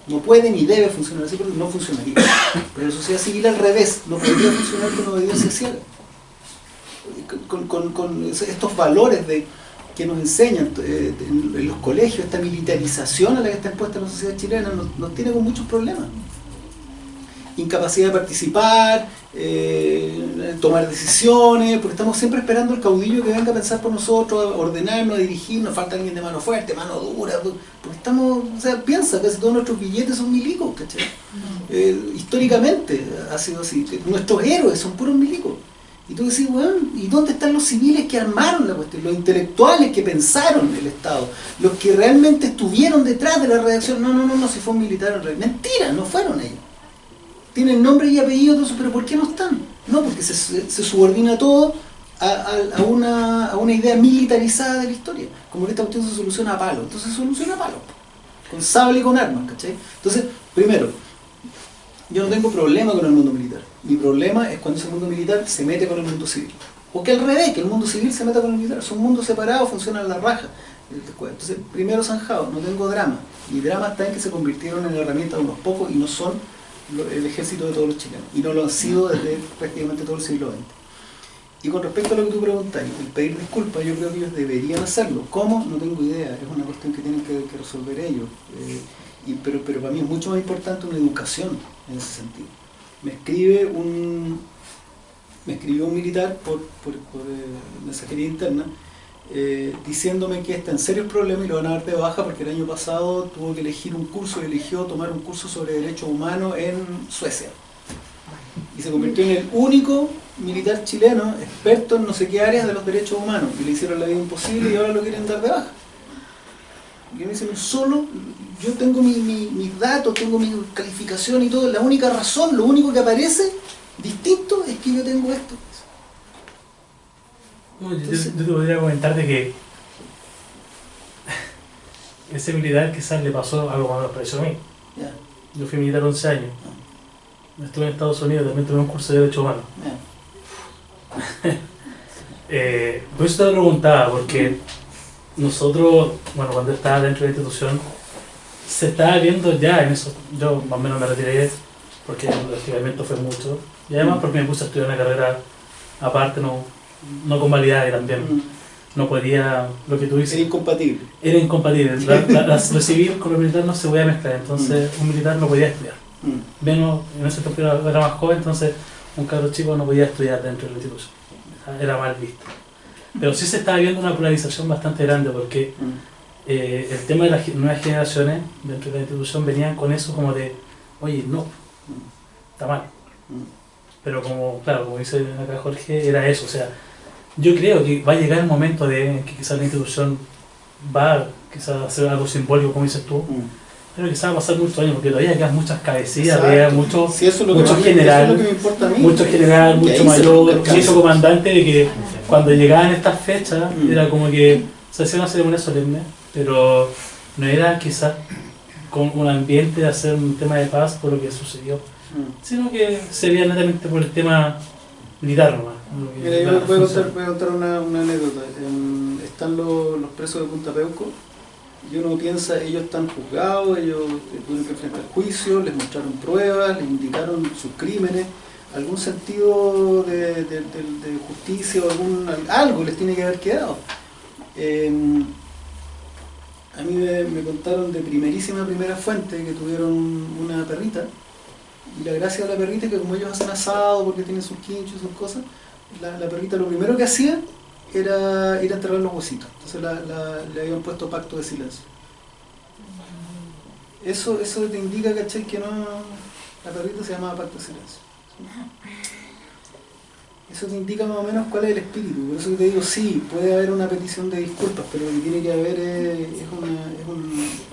No puede ni debe funcionar así, porque no funcionaría. Pero la sociedad civil al revés, no podría funcionar con obediencia ciega. Con estos valores que nos enseñan en los colegios, esta militarización a la que está expuesta la sociedad chilena, nos tiene con muchos problemas. Incapacidad de participar, tomar decisiones, porque estamos siempre esperando el caudillo que venga a pensar por nosotros, a ordenarnos, a dirigirnos. Falta alguien de mano fuerte, mano dura, porque piensa, casi todos nuestros billetes son milicos, ¿cachai? Históricamente ha sido así, nuestros héroes son puros milicos, Y tú decís, bueno, ¿y dónde están los civiles que armaron la cuestión? Los intelectuales que pensaron el Estado, los que realmente estuvieron detrás de la redacción. No, si fue un militar en realidad. Mentira, no fueron ellos. Tienen nombre y apellido, todo eso, pero ¿por qué no están? No, porque se subordina todo a una idea militarizada de la historia. Como que esta cuestión se soluciona a palo. Entonces se soluciona a palo. Con sable y con armas, ¿cachai? Entonces, primero, yo no tengo problema con el mundo militar. Mi problema es cuando ese mundo militar se mete con el mundo civil. O que al revés, que el mundo civil se meta con el militar. Son mundos separados, funcionan a la raja. Entonces, primero zanjado, no tengo drama. Mi drama está en que se convirtieron en herramientas de unos pocos y no son el ejército de todos los chilenos. Y no lo han sido desde prácticamente todo el siglo XX. Y con respecto a lo que tú preguntas, el pedir disculpas, yo creo que ellos deberían hacerlo. ¿Cómo? No tengo idea. Es una cuestión que tienen que resolver ellos. Pero para mí es mucho más importante una educación en ese sentido. Me escribió un militar por mensajería interna diciéndome que está en serio el problema y lo van a dar de baja porque el año pasado tuvo que elegir un curso y eligió tomar un curso sobre derechos humanos en Suecia. Y se convirtió en el único militar chileno experto en no sé qué áreas de los derechos humanos. Y le hicieron la vida imposible y ahora lo quieren dar de baja. Y me dicen, yo tengo mis datos, tengo mi calificación y todo, la única razón, lo único que aparece distinto es que yo tengo esto. Entonces, yo te podría comentar de que ese militar quizás le pasó algo como me pareció a mí. Yeah. Yo fui militar 11 años. Estuve en Estados Unidos, también tuve un curso de Derechos Humanos. Por eso te lo preguntaba, porque nosotros, bueno, cuando estaba dentro de la institución, se estaba viendo ya en eso. Yo más o menos me retiré porque el hostigamiento fue mucho. Y además porque me puse a estudiar una carrera aparte, no convalidada, y también no podía, lo que tú dices. Era incompatible. Era incompatible. Lo civil con lo militar no se podía mezclar, entonces un militar no podía estudiar. Menos, en ese tiempo era más joven, entonces un cabro chico no podía estudiar dentro de la institución. Era mal visto. Pero sí se estaba viendo una polarización bastante grande porque el tema de las nuevas generaciones dentro de la institución venían con eso como de, oye, no, está mal. Pero como, claro, como dice acá Jorge, era eso. O sea, yo creo que va a llegar el momento de que quizás la institución va quizás a hacer algo simbólico, como dices tú. Pero quizás va a pasar muchos años porque todavía quedan muchas cabecillas, mucho general, mucho mayor, mucho comandante, de que cuando llegaban estas fechas era como que se hacía una ceremonia solemne, pero no era quizás con un ambiente de hacer un tema de paz por lo que sucedió, sino que sería netamente por el tema militar nomás. Mira, yo voy a contar una anécdota. Están los presos de Punta Peuco. Y uno piensa, ellos están juzgados, ellos tuvieron que enfrentar juicio, les mostraron pruebas, les indicaron sus crímenes, algún sentido de justicia o algo les tiene que haber quedado. A mí me contaron de primera fuente que tuvieron una perrita, y la gracia de la perrita es que como ellos hacen asado porque tienen sus quinchos y sus cosas, la perrita lo primero que hacía era ir a enterrar los huesitos. Entonces le habían puesto pacto de silencio. Eso te indica, ¿cachai? Que no, la perrita se llamaba pacto de silencio. Eso te indica más o menos cuál es el espíritu. Por eso que te digo, sí, puede haber una petición de disculpas, pero lo que tiene que haber es un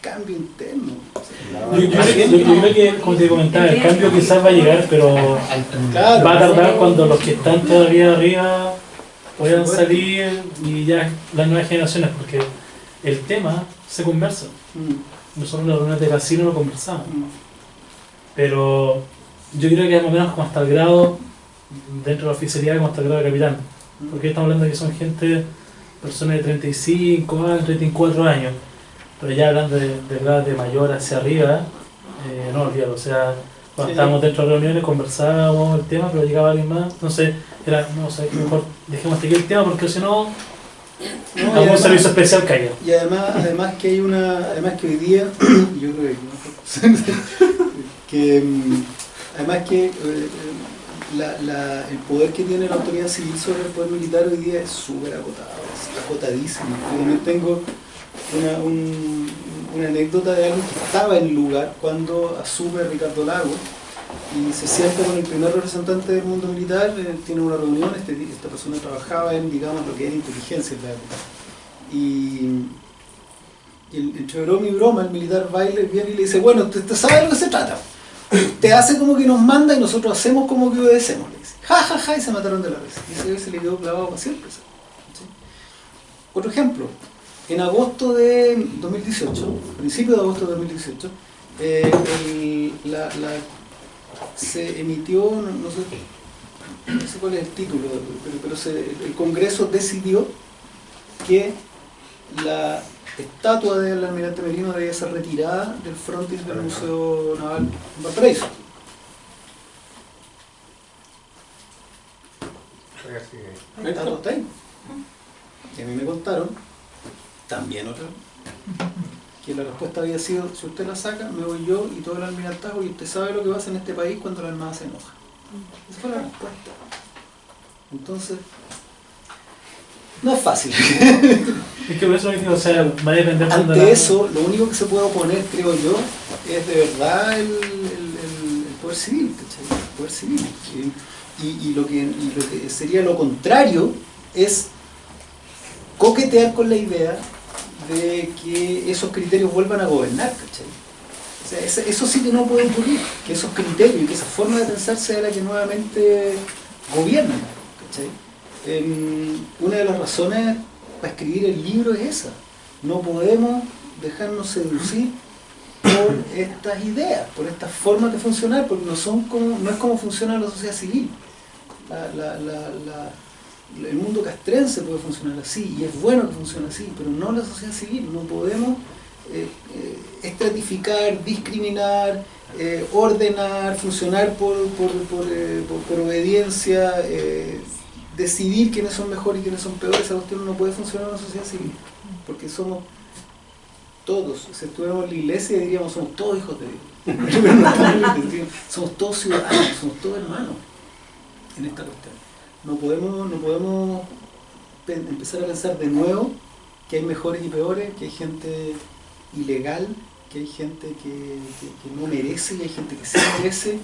cambio interno. Yo creo que, como te comentaba, el cambio quizás va a llegar, pero claro, va a tardar cuando los que están todavía arriba puedan salir y ya las nuevas generaciones, porque el tema se conversa. Nosotros en las reuniones de casino lo conversamos, pero yo creo que más o menos como hasta el grado, dentro de la oficialidad, como hasta el grado de capitán, porque estamos hablando de que son personas de 35 años, 34 años. Pero ya hablando de grado de mayor hacia arriba, no olvídalo, o sea, cuando estábamos dentro de reuniones conversábamos el tema, pero llegaba alguien más, entonces era, no sé, mejor dejemos hasta aquí el tema porque si no, algún servicio especial caiga. Y además que hay además que hoy día, yo creo que además que el poder que tiene la autoridad civil sobre el poder militar hoy día es súper acotado, es acotadísimo. Yo también tengo una anécdota de alguien que estaba en el lugar cuando asume Ricardo Lagos y se sienta con el primer representante del mundo militar, tiene una reunión, esta persona trabajaba en, digamos, lo que era inteligencia en la época. Y entre broma y broma, el militar viene y le dice, bueno, ¿usted sabe de lo que se trata? Usted hace como que nos manda y nosotros hacemos como que obedecemos, le dice. Ja, ja, ja, y se mataron de la risa. Y ese se le quedó clavado para siempre. ¿Sí? Otro ejemplo, en agosto de 2018, principio de agosto de 2018, se emitió, no sé cuál es el título, pero el Congreso decidió que la estatua del almirante Merino debía ser retirada del frontis del Museo Naval en Valparaíso. La estatua está ahí. Y a mí me contaron, también otra vez, que la respuesta había sido, si usted la saca, me voy yo y todo el almirantazgo, y usted sabe lo que pasa en este país cuando la Armada se enoja. Esa fue la respuesta. Entonces, no es fácil. Es que por eso o sea, va a depender. Ante eso, lo único que se puede oponer, creo yo, es de verdad el poder civil, ¿cachai? El poder civil. Y lo que sería lo contrario es coquetear con la idea de que esos criterios vuelvan a gobernar, ¿cachai? O sea, eso sí que no puede ocurrir, que esos criterios y que esa forma de pensar sea la que nuevamente gobierna, ¿cachai? Una de las razones para escribir el libro es esa. No podemos dejarnos seducir por estas ideas, por estas formas de funcionar, porque no es como funciona la sociedad civil. El mundo castrense puede funcionar así, y es bueno que funcione así, pero no la sociedad civil. No podemos estratificar, discriminar, ordenar, funcionar por obediencia, decidir quiénes son mejores y quiénes son peores. Esa cuestión no puede funcionar en una sociedad civil, porque somos todos, si estuviéramos en la iglesia diríamos somos todos hijos de Dios. Somos todos ciudadanos, somos todos hermanos en esta cuestión. No podemos empezar a pensar de nuevo que hay mejores y peores, que hay gente ilegal, que hay gente que no merece y hay gente que sí merece,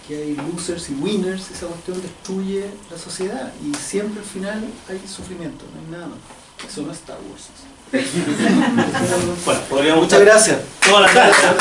que hay losers y winners. Esa cuestión destruye la sociedad y siempre al final hay sufrimiento, no hay nada más. Eso no es Star Wars. Bueno, podríamos Muchas gracias. Todas las gracias.